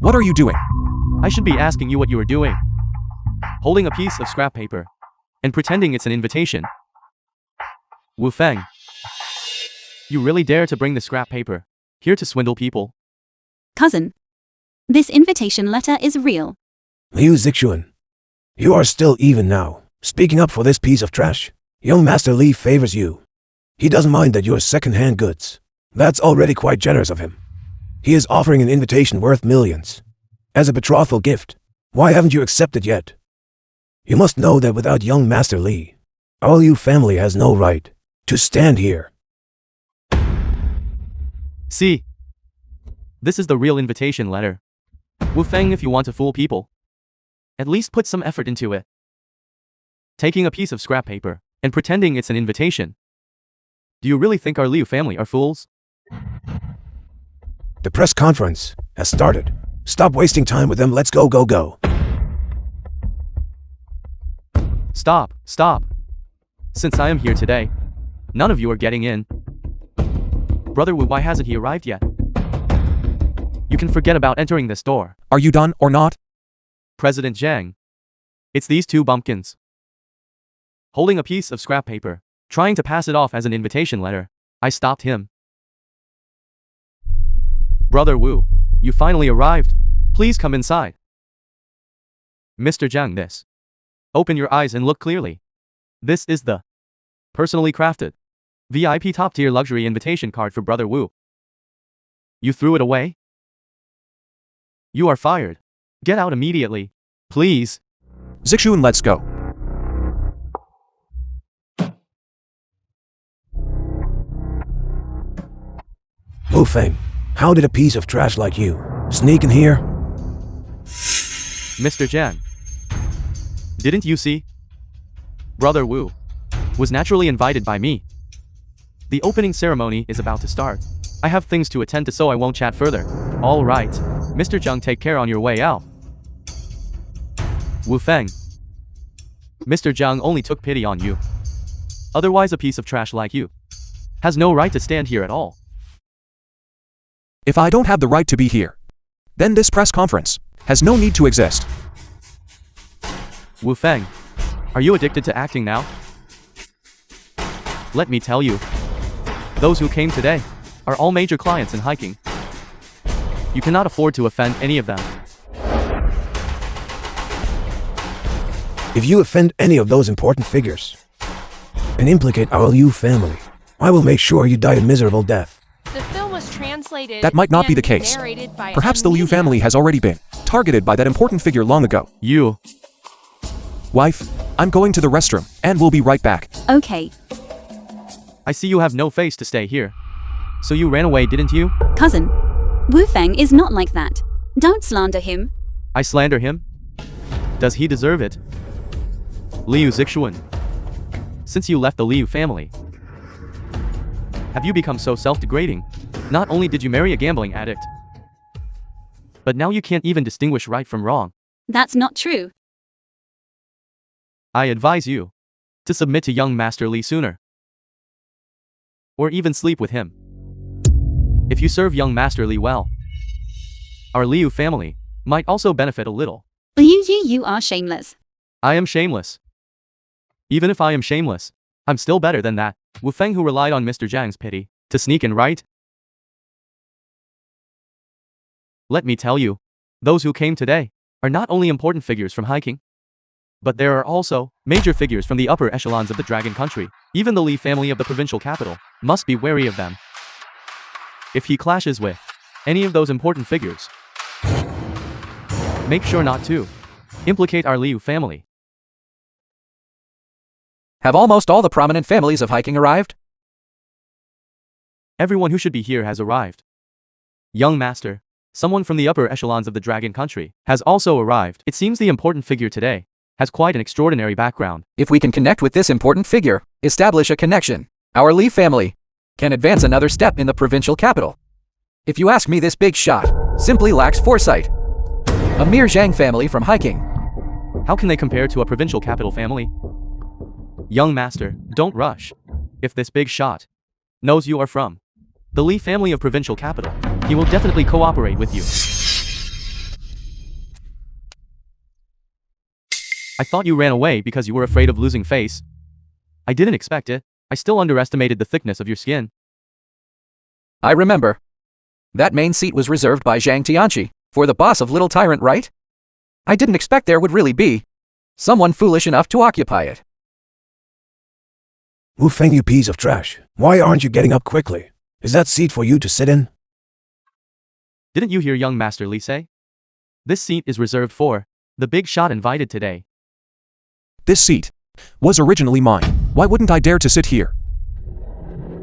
What are you doing? I should be asking you what you are doing. Holding a piece of scrap paper and pretending it's an invitation. Wu Feng, you really dare to bring the scrap paper here to swindle people? Cousin, this invitation letter is real. Liu Zixuan, you are still even now, speaking up for this piece of trash. Young Master Li favors you. He doesn't mind that you're second-hand goods. That's already quite generous of him. He is offering an invitation worth millions as a betrothal gift. Why haven't you accepted yet? You must know that without young Master Li, our Liu family has no right to stand here. See, this is the real invitation letter. Wu Feng, if you want to fool people, at least put some effort into it. Taking a piece of scrap paper and pretending it's an invitation. Do you really think our Liu family are fools? The press conference has started. Stop wasting time with them. Let's go, go, go. Stop, stop. Since I am here today, none of you are getting in. Brother Wu, why hasn't he arrived yet? You can forget about entering this door. Are you done or not? President Zhang. It's these two bumpkins. Holding a piece of scrap paper, trying to pass it off as an invitation letter. I stopped him. Brother Wu, you finally arrived. Please come inside. Mr. Zhang, this. Open your eyes and look clearly. This is the personally crafted VIP top-tier luxury invitation card for Brother Wu. You threw it away? You are fired. Get out immediately. Please. Zixuan, let's go. Wu Feng, how did a piece of trash like you sneak in here? Mr. Zhang. Didn't you see? Brother Wu was naturally invited by me. The opening ceremony is about to start. I have things to attend to, so I won't chat further. All right. Mr. Zhang, take care on your way out. Wu Feng. Mr. Zhang only took pity on you. Otherwise, a piece of trash like you has no right to stand here at all. If I don't have the right to be here, then this press conference has no need to exist. Wu Feng, are you addicted to acting now? Let me tell you, those who came today are all major clients in hiking. You cannot afford to offend any of them. If you offend any of those important figures and implicate our Liu family, I will make sure you die a miserable death. The film was translated. That might not be and the case. narrated by Perhaps the Liu media. family has already been targeted by that important figure long ago. You. Wife, I'm going to the restroom, and we'll be right back. Okay, I see you have no face to stay here. So you ran away, didn't you? cousin. Wu Feng is not like that. Don't slander him. I slander him? Does he deserve it? Liu Zixuan. Since you left the Liu family, Have you become so self-degrading? Not only did you marry a gambling addict, but now you can't even distinguish right from wrong. That's not true. I advise you to submit to young Master Li sooner, or even sleep with him. If you serve young Master Li well, our Liu family might also benefit a little. You are shameless. I am shameless. Even if I am shameless, I'm still better than that Wu Feng who relied on Mr. Zhang's pity to sneak in, right? Let me tell you, those who came today are not only important figures from hiking, but there are also major figures from the upper echelons of the Dragon Country. Even the Li family of the provincial capital must be wary of them. If he clashes with any of those important figures, make sure not to implicate our Liu family. Have almost all the prominent families of hiking arrived? Everyone who should be here has arrived. Young Master, someone from the upper echelons of the Dragon Country, has also arrived. It seems the important figure today has quite an extraordinary background. If we can connect with this important figure, establish a connection, our Li family can advance another step in the provincial capital. If you ask me, this big shot simply lacks foresight. A mere Zhang family from hiking. How can they compare to a provincial capital family? Young Master, don't rush. If this big shot knows you are from the Li family of provincial capital, he will definitely cooperate with you. I thought you ran away because you were afraid of losing face. I didn't expect it. I still underestimated the thickness of your skin. I remember. That main seat was reserved by Zhang Tianqi for the boss of Little Tyrant, right? I didn't expect there would really be someone foolish enough to occupy it. Wu Feng, you piece of trash. Why aren't you getting up quickly? Is that seat for you to sit in? Didn't you hear young Master Li say? This seat is reserved for the big shot invited today. This seat was originally mine. Why wouldn't I dare to sit here?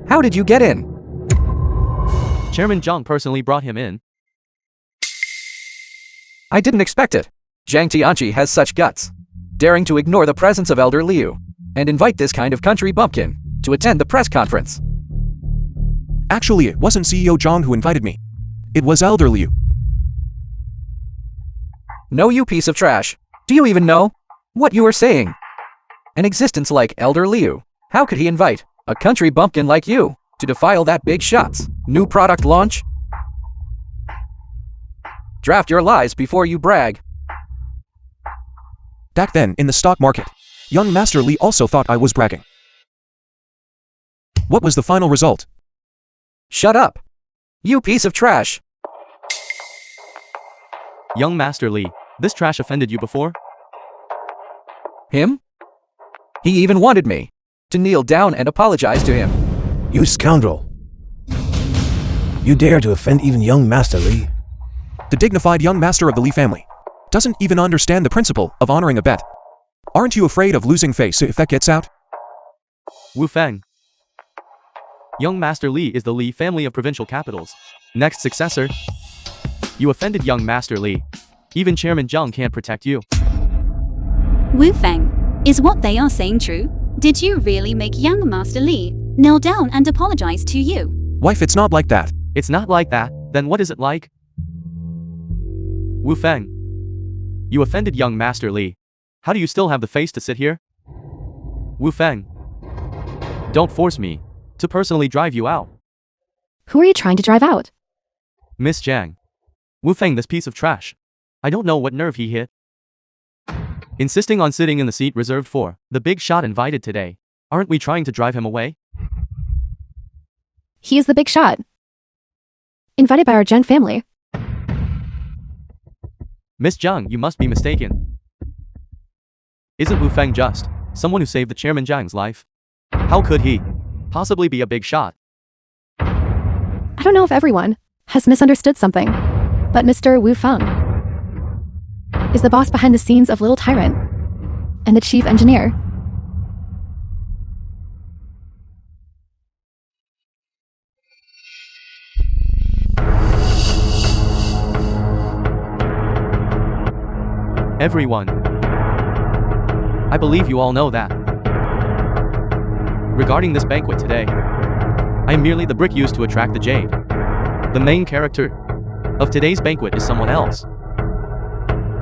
How did you get in? Chairman Zhang personally brought him in. I didn't expect it. Zhang Tianqi has such guts, daring to ignore the presence of Elder Liu and invite this kind of country bumpkin to attend the press conference. Actually, it wasn't CEO Zhang who invited me. It was Elder Liu. No, you piece of trash. Do you even know what you are saying? An existence like Elder Liu, how could he invite a country bumpkin like you to defile that big shot's new product launch? Draft your lies before you brag. Back then, in the stock market, young Master Li also thought I was bragging. What was the final result? Shut up. You piece of trash. Young Master Li, this trash offended you before? Him? He even wanted me to kneel down and apologize to him. You scoundrel. You dare to offend even young Master Li? The dignified young master of the Li family doesn't even understand the principle of honoring a bet. Aren't you afraid of losing face if that gets out? Wu Feng. Young Master Li is the Li family of provincial capitals' next successor. You offended young Master Li. Even Chairman Zhang can't protect you. Wu Feng, is what they are saying true? Did you really make young Master Li kneel down and apologize to you? Wife, it's not like that. It's not like that, then what is it like? Wu Feng. You offended young Master Li. How do you still have the face to sit here? Wu Feng. Don't force me to personally drive you out. Who are you trying to drive out? Miss Zhang. Wu Feng, this piece of trash. I don't know what nerve he hit. Insisting on sitting in the seat reserved for the big shot invited today. Aren't we trying to drive him away? He is the big shot. Invited by our Zhang family. Miss Zhang, you must be mistaken. Isn't Wu Feng just someone who saved the Chairman Zhang's life? How could he possibly be a big shot? I don't know if everyone has misunderstood something, but Mr. Wu Feng is the boss behind the scenes of Little Tyrant and the chief engineer. Everyone. I believe you all know that. Regarding this banquet today, I am merely the brick used to attract the jade. The main character of today's banquet is someone else.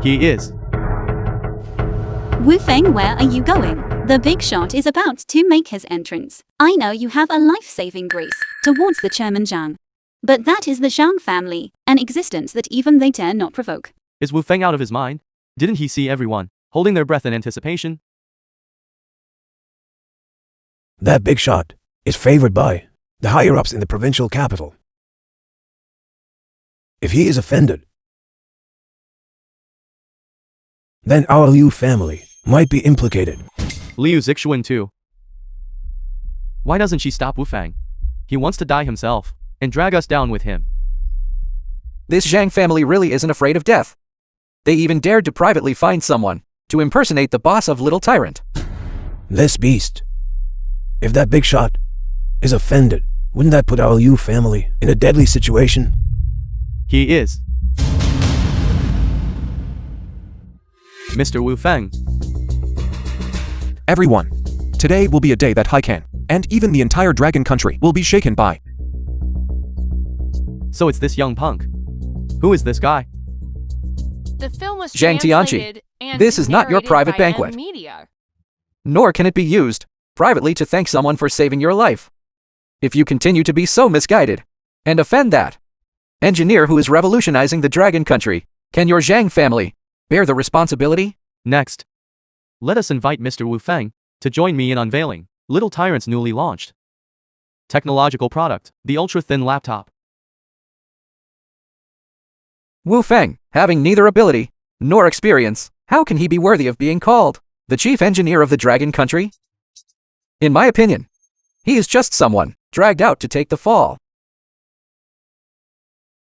He is. Wu Feng, where are you going? The big shot is about to make his entrance. I know you have a life-saving grace towards the chairman Zhang. But that is the Zhang family, an existence that even they dare not provoke. Is Wu Feng out of his mind? Didn't he see everyone holding their breath in anticipation? That big shot is favored by the higher-ups in the provincial capital. If he is offended, then our Liu family might be implicated. Liu Zixuan too. Why doesn't she stop Wu Feng? He wants to die himself and drag us down with him. This Zhang family really isn't afraid of death. They even dared to privately find someone to impersonate the boss of Little Tyrant. This beast. If that big shot is offended, wouldn't that put our Liu family in a deadly situation? He is. Mr. Wu Feng. Everyone. Today will be a day that Haikan, and even the entire dragon country, will be shaken by. So it's this young punk. Who is this guy? The film was Zhang Tianqi, translated and this is not your narrated private by banquet. Media. Nor can it be used privately to thank someone for saving your life. If you continue to be so misguided and offend that engineer who is revolutionizing the dragon country, can your Zhang family bear the responsibility? Next, let us invite Mr. Wu Feng to join me in unveiling Little Tyrant's newly launched technological product, the ultra-thin laptop. Wu Feng, having neither ability nor experience, how can he be worthy of being called the chief engineer of the dragon country? In my opinion, he is just someone dragged out to take the fall.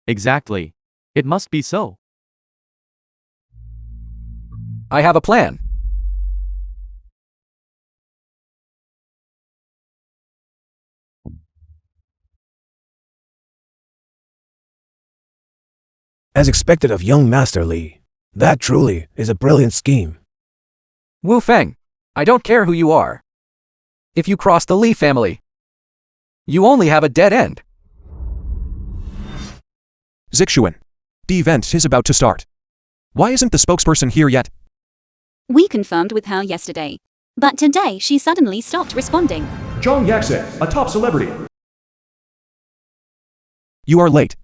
Exactly. It must be so. I have a plan. As expected of young Master Li, that truly is a brilliant scheme. Wu Feng, I don't care who you are. If you cross the Li family, you only have a dead end. Zixuan. The event is about to start. Why isn't the spokesperson here yet? We confirmed with her yesterday. But today she suddenly stopped responding. Zhang Yaxin, a top celebrity. You are late.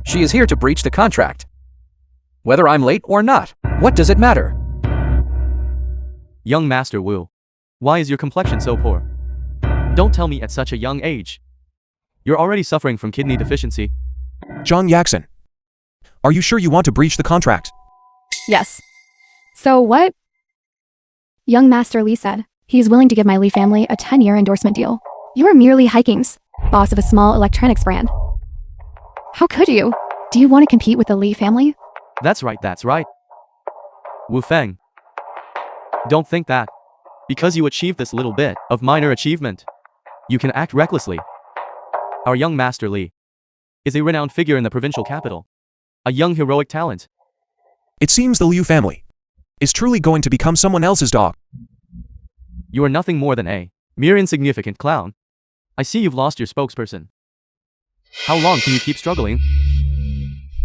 She is here to breach the contract. Whether I'm late or not, what does it matter? Young Master Wu. Why is your complexion so poor? Don't tell me at such a young age. You're already suffering from kidney deficiency. Zhang Yaxin. Are you sure you want to breach the contract? Yes. So what? Young Master Li said he's willing to give my Li family a 10-year endorsement deal. You are merely Haiking's boss of a small electronics brand. How could you? Do you want to compete with the Li family? That's right, that's right. Wu Feng. Don't think that. Because you achieved this little bit of minor achievement, you can act recklessly. Our young Master Li is a renowned figure in the provincial capital. A young heroic talent. It seems the Liu family is truly going to become someone else's dog. You are nothing more than a mere insignificant clown. I see you've lost your spokesperson. How long can you keep struggling?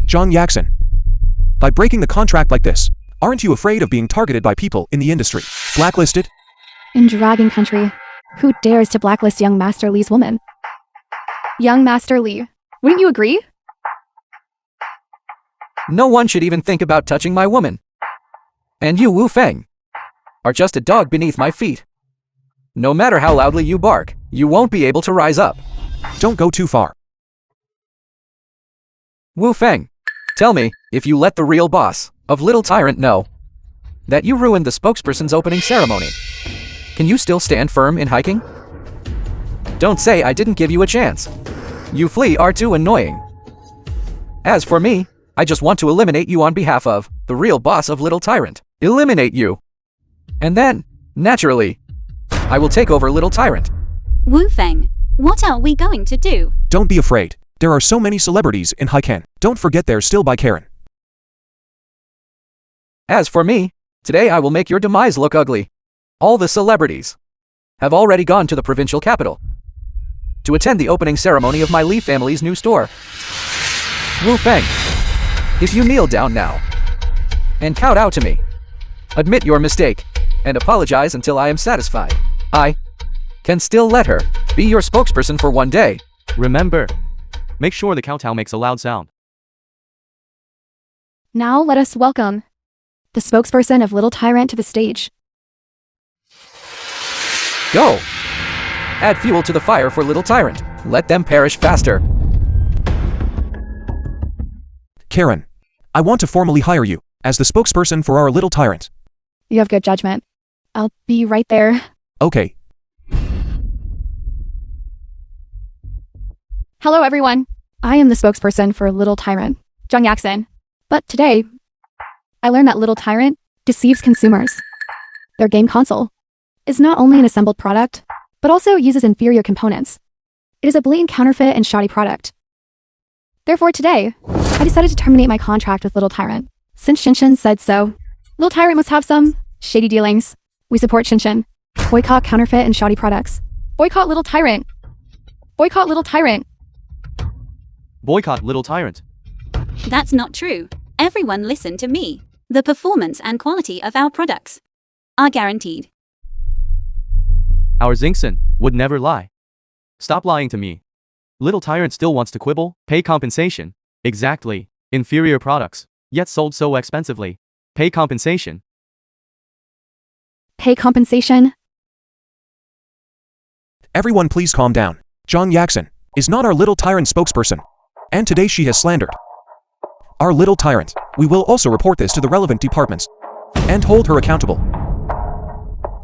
Zhang Yaxin. By breaking the contract like this, aren't you afraid of being targeted by people in the industry? Blacklisted? In Dragon Country, who dares to blacklist young Master Li's woman? Young Master Li, wouldn't you agree? No one should even think about touching my woman. And you, Wu Feng, are just a dog beneath my feet. No matter how loudly you bark, you won't be able to rise up. Don't go too far. Wu Feng, tell me, if you let the real boss of Little Tyrant know that you ruined the spokesperson's opening ceremony, can you still stand firm in hiking? Don't say I didn't give you a chance. You flee are too annoying. As for me, I just want to eliminate you on behalf of the real boss of Little Tyrant. Eliminate you. And then, naturally, I will take over Little Tyrant. Wu Feng, what are we going to do? Don't be afraid. There are so many celebrities in Haikan. Don't forget they're still by Karen. As for me, today I will make your demise look ugly. All the celebrities have already gone to the provincial capital to attend the opening ceremony of my Lee family's new store. Wu Feng, if you kneel down now and kowtow to me, admit your mistake, and apologize until I am satisfied, I can still let her be your spokesperson for one day. Remember, make sure the kowtow makes a loud sound. Now let us welcome the spokesperson of Little Tyrant to the stage. Go! Add fuel to the fire for Little Tyrant. Let them perish faster. Karen, I want to formally hire you as the spokesperson for our Little Tyrant. You have good judgment. I'll be right there. Okay. Hello, everyone. I am the spokesperson for Little Tyrant, Jung Yakson. But today, I learned that Little Tyrant deceives consumers. Their game console is not only an assembled product, but also uses inferior components. It is a blatant counterfeit and shoddy product. Therefore, today, I decided to terminate my contract with Little Tyrant. Since Shinshin said so, Little Tyrant must have some shady dealings. We support Shinshin. Boycott counterfeit and shoddy products. Boycott Little Tyrant. Boycott Little Tyrant. Boycott Little Tyrant. That's not true. Everyone listen to me. The performance and quality of our products are guaranteed. Our Xingson would never lie. Stop lying to me. Little Tyrant still wants to quibble, pay compensation. Exactly. Inferior products, yet sold so expensively. Pay compensation. Pay compensation. Everyone please calm down. Jung Yakson is not our Little Tyrant spokesperson. And today she has slandered our Little Tyrant. We will also report this to the relevant departments and hold her accountable.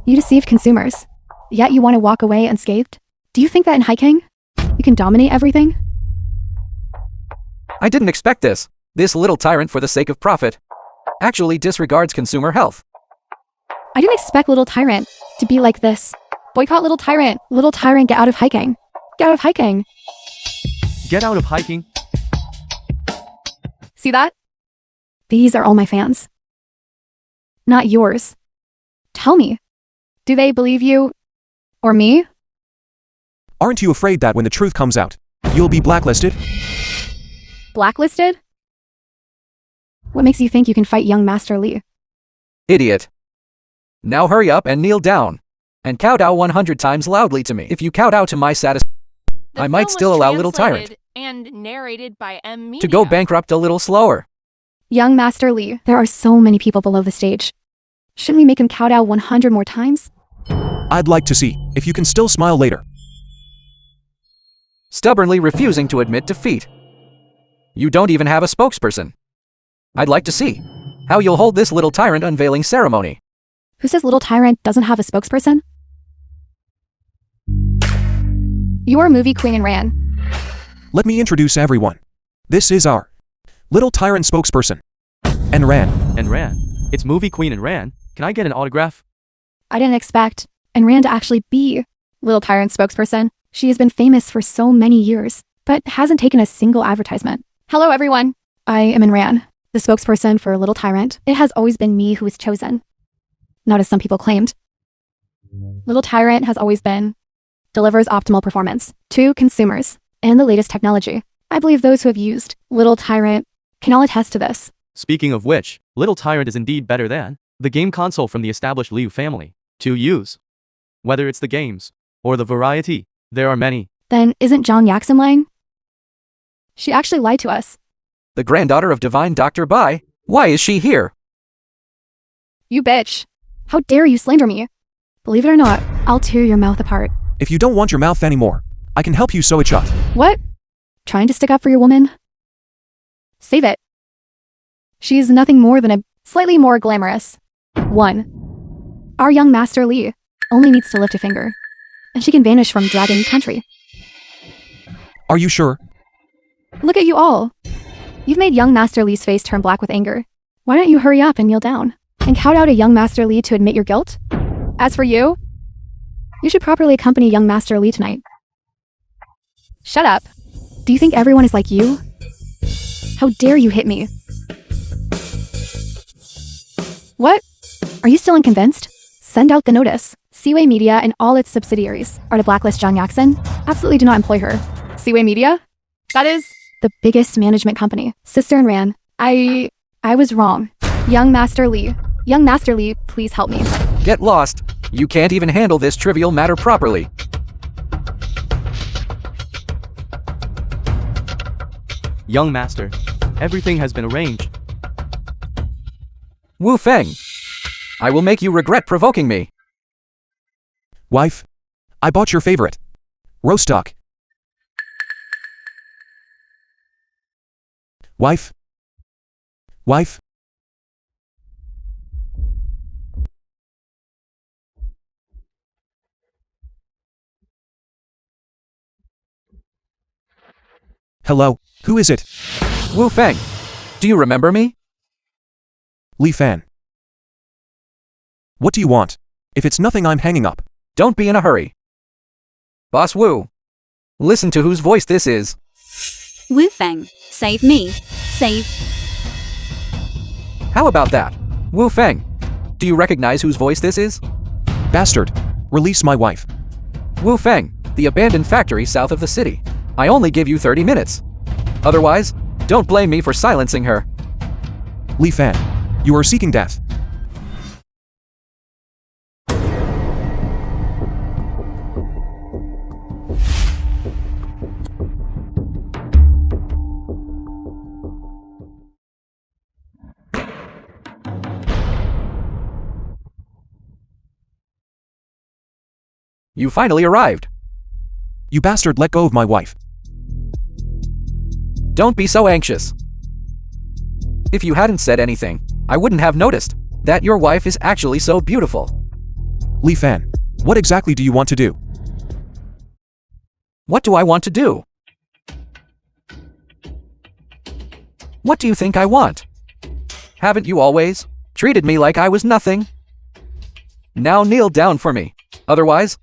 You deceive consumers, yet you want to walk away unscathed? Do you think that in hiking, you can dominate everything? I didn't expect this. This Little Tyrant, for the sake of profit, actually disregards consumer health. I didn't expect Little Tyrant to be like this. Boycott Little Tyrant. Little Tyrant, get out of hiking. Get out of hiking. Get out of hiking. See that? These are all my fans. Not yours. Tell me, do they believe you or me? Aren't you afraid that when the truth comes out, you'll be blacklisted? Blacklisted? What makes you think you can fight young Master Lee? Idiot. Now hurry up and kneel down. And kowtow 100 times loudly to me. If you kowtow to my satisfaction, I might still allow Little Tyrant and narrated by M. Media. to go bankrupt a little slower. Young Master Lee, there are so many people below the stage. Shouldn't we make him kowtow 100 more times? I'd like to see if you can still smile later. Stubbornly refusing to admit defeat. You don't even have a spokesperson. I'd like to see how you'll hold this Little Tyrant unveiling ceremony. Who says Little Tyrant doesn't have a spokesperson? You're movie queen and ran. Let me introduce everyone. This is our Little Tyrant spokesperson. And Ran. And Ran. It's movie queen and Ran. Can I get an autograph? I didn't expect Ran to actually be Little Tyrant's spokesperson. She has been famous for so many years, but hasn't taken a single advertisement. Hello everyone. I am Ran, the spokesperson for Little Tyrant. It has always been me who was chosen. Not as some people claimed. Little Tyrant has always been delivers optimal performance to consumers and the latest technology. I believe those who have used Little Tyrant can all attest to this. Speaking of which, Little Tyrant is indeed better than the game console from the established Liu family to use. Whether it's the games or the variety, there are many. Then isn't Jung Yakson lying? She actually lied to us. The granddaughter of divine Dr. Bai. Why is she here? You bitch. How dare you slander me? Believe it or not, I'll tear your mouth apart. If you don't want your mouth anymore, I can help you sew it shut. What? Trying to stick up for your woman? Save it. She's nothing more than a slightly more glamorous one. Our young Master Lee only needs to lift a finger, and she can vanish from Dragon Country. Are you sure? Look at you all. You've made young Master Lee's face turn black with anger. Why don't you hurry up and kneel down and kowtow to young Master Lee to admit your guilt? As for you, you should properly accompany young Master Lee tonight. Shut up. Do you think everyone is like you? How dare you hit me? What? Are you still unconvinced? Send out the notice. Cine Media and all its subsidiaries are to blacklist Zhang Yaxin. Absolutely do not employ her. Cine Media? That is... The biggest management company. Sister and Ran. I was wrong. Young Master Lee. Young Master Lee, please help me. Get lost. You can't even handle this trivial matter properly. Young master, everything has been arranged. Wu Feng. I will make you regret provoking me. Wife, I bought your favorite roast duck. Wife? Wife? Hello, who is it? Wu Feng. Do you remember me? Li Fan. What do you want? If it's nothing, I'm hanging up. Don't be in a hurry. Boss Wu. Listen to whose voice this is. Wu Feng, save me. Save. How about that? Wu Feng. Do you recognize whose voice this is? Bastard. Release my wife. Wu Feng, the abandoned factory south of the city. I only give you 30 minutes. Otherwise, don't blame me for silencing her. Li Fan. You are seeking death. You finally arrived. You bastard, let go of my wife. Don't be so anxious. If you hadn't said anything, I wouldn't have noticed that your wife is actually so beautiful. Li Fan. What exactly do you want to do? What do I want to do? What do you think I want? Haven't you always treated me like I was nothing? Now kneel down for me. Otherwise,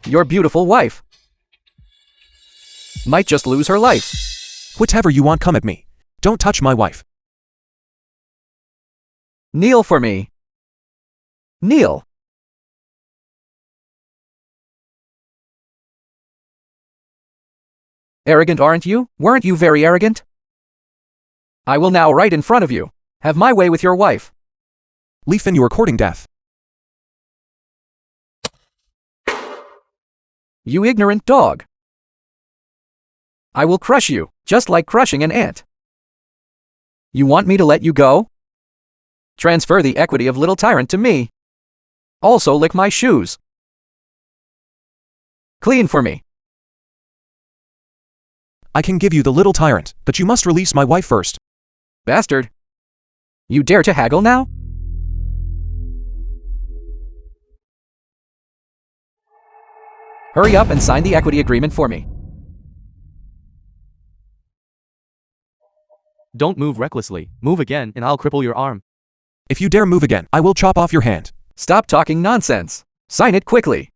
your beautiful wife might just lose her life. Whatever you want, come at me. Don't touch my wife. Kneel for me. Kneel. Arrogant, aren't you? Weren't you very arrogant? I will now, right in front of you, have my way with your wife. Li Fan, you are courting death. You ignorant dog. I will crush you, just like crushing an ant. You want me to let you go? Transfer the equity of little tyrant to me. Also lick my shoes. Clean for me. I can give you the little tyrant, but you must release my wife first. Bastard. You dare to haggle now? Hurry up and sign the equity agreement for me. Don't move recklessly. Move again and I'll cripple your arm. If you dare move again, I will chop off your hand. Stop talking nonsense. Sign it quickly.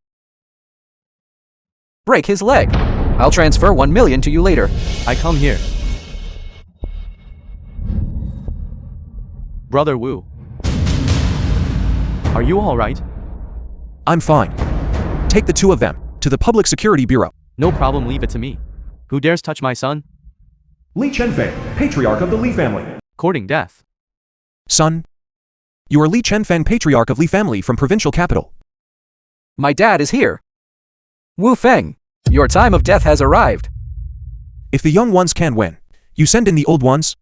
Break his leg. I'll transfer 1 million to you later. I come here. Brother Wu. Are you alright? I'm fine. Take the two of them to the Public Security Bureau. No problem, leave it to me. Who dares touch my son? Li Chenfei, patriarch of the Li family. Courting death. Son, you are Li Chenfeng, patriarch of Li family from provincial capital. My dad is here. Wu Feng, your time of death has arrived. If the young ones can win, you send in the old ones.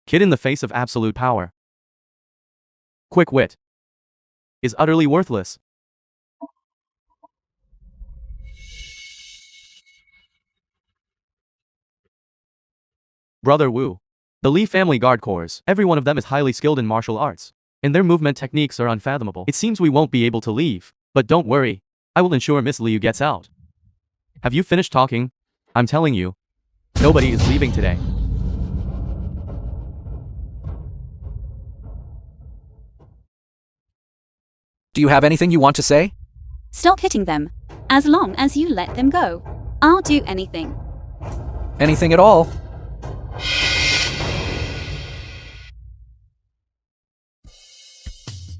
Kid in the face of absolute power. Quick wit. Is utterly worthless. Brother Wu. The Li family guard corps, every one of them is highly skilled in martial arts, and their movement techniques are unfathomable. It seems we won't be able to leave, but don't worry. I will ensure Miss Liu gets out. Have you finished talking? I'm telling you, nobody is leaving today. Do you have anything you want to say? Stop hitting them. As long as you let them go, I'll do anything. Anything at all?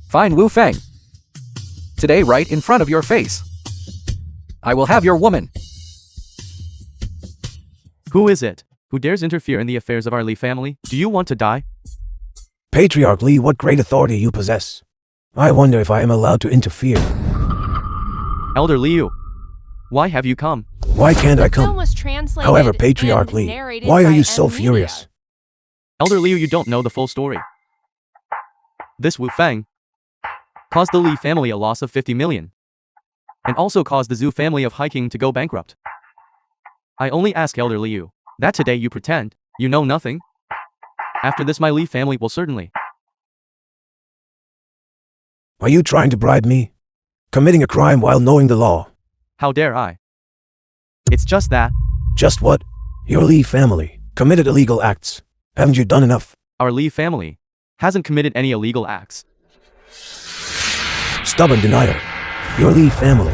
Fine, Wu Feng. today right in front of your face. I will have your woman. Who is it? Who dares interfere in the affairs of our Lee family? Do you want to die? Patriarch Lee, what great authority you possess. I wonder if I am allowed to interfere. Elder Liu, why have you come? Why can't I come? Was translated However, Patriarch Lee, why are you so furious? Elder Liu, you don't know the full story. This Wu Feng caused the Li family a loss of 50 million, and also caused the Zhu family of Hiking to go bankrupt. I only ask Elder Liu that today you pretend you know nothing. After this, my Li family will certainly. Are you trying to bribe me? Committing a crime while knowing the law? How dare I? It's just that. Just what? Your Lee family committed illegal acts. Haven't you done enough? Our Li family hasn't committed any illegal acts. Stubborn denier. Your Lee family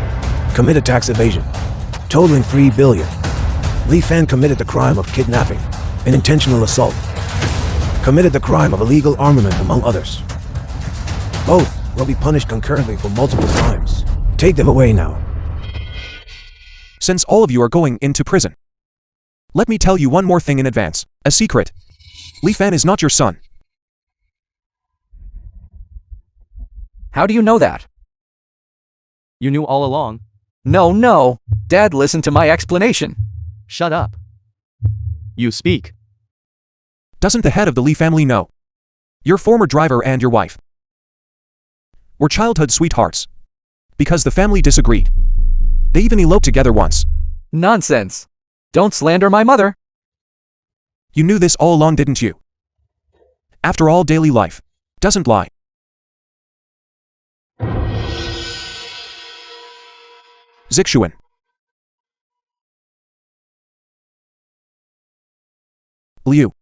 committed tax evasion, totaling 3 billion. Lee Fan committed the crime of kidnapping and intentional assault. Committed the crime of illegal armament, among others. Both will be punished concurrently for multiple crimes. Take them away now. Since all of you are going into prison, let me tell you one more thing in advance. A secret. Li Fan is not your son. How do you know that? You knew all along. No. Dad, listen to my explanation. Shut up. You speak. Doesn't the head of the Li family know? Your former driver and your wife were childhood sweethearts. Because the family disagreed, they even eloped together once. Nonsense. Don't slander my mother. You knew this all along, didn't you? After all, daily life doesn't lie. Zixuan. Liu.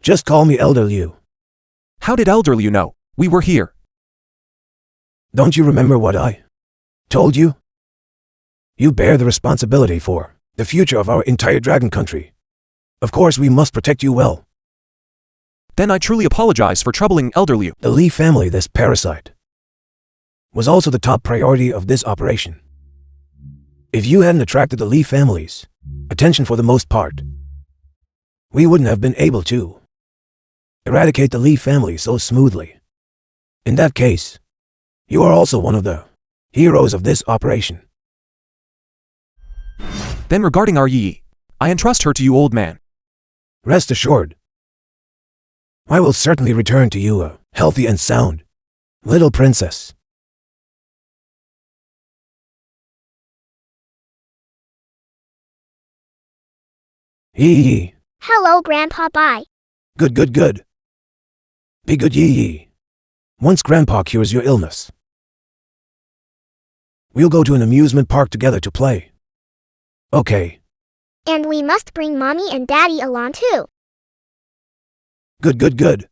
Just call me Elder Liu. How did Elder Liu know we were here? Don't you remember what I told you? You bear the responsibility for the future of our entire dragon country. Of course, we must protect you well. Then I truly apologize for troubling Elder Liu. The Li family, this parasite, was also the top priority of this operation. If you hadn't attracted the Li family's attention for the most part, we wouldn't have been able to eradicate the Li family so smoothly. In that case, you are also one of the heroes of this operation. Then regarding our Yi, I entrust her to you, old man. Rest assured, I will certainly return to you a healthy and sound little princess. Yi. Hello, Grandpa. Bye. Good. Be good, Yi. Once Grandpa cures your illness, we'll go to an amusement park together to play. Okay. And we must bring Mommy and Daddy along too. Good.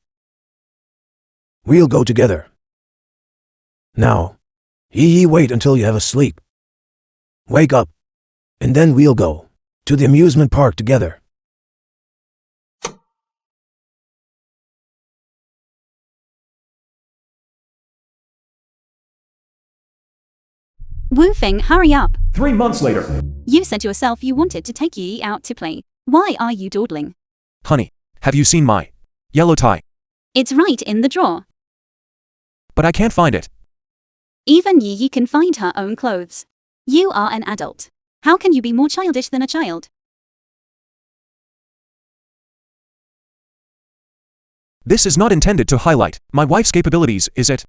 We'll go together. Now, Yi, wait until you have a sleep. Wake up, and then we'll go to the amusement park together. Wu Feng, hurry up. 3 months later. You said yourself you wanted to take Yi out to play. Why are you dawdling? Honey, have you seen my yellow tie? It's right in the drawer. But I can't find it. Even Yi can find her own clothes. You are an adult. How can you be more childish than a child? This is not intended to highlight my wife's capabilities, is it?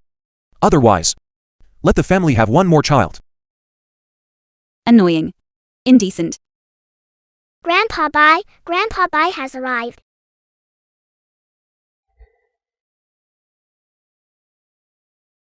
Otherwise, let the family have one more child. Annoying. Indecent. Grandpa Bai has arrived.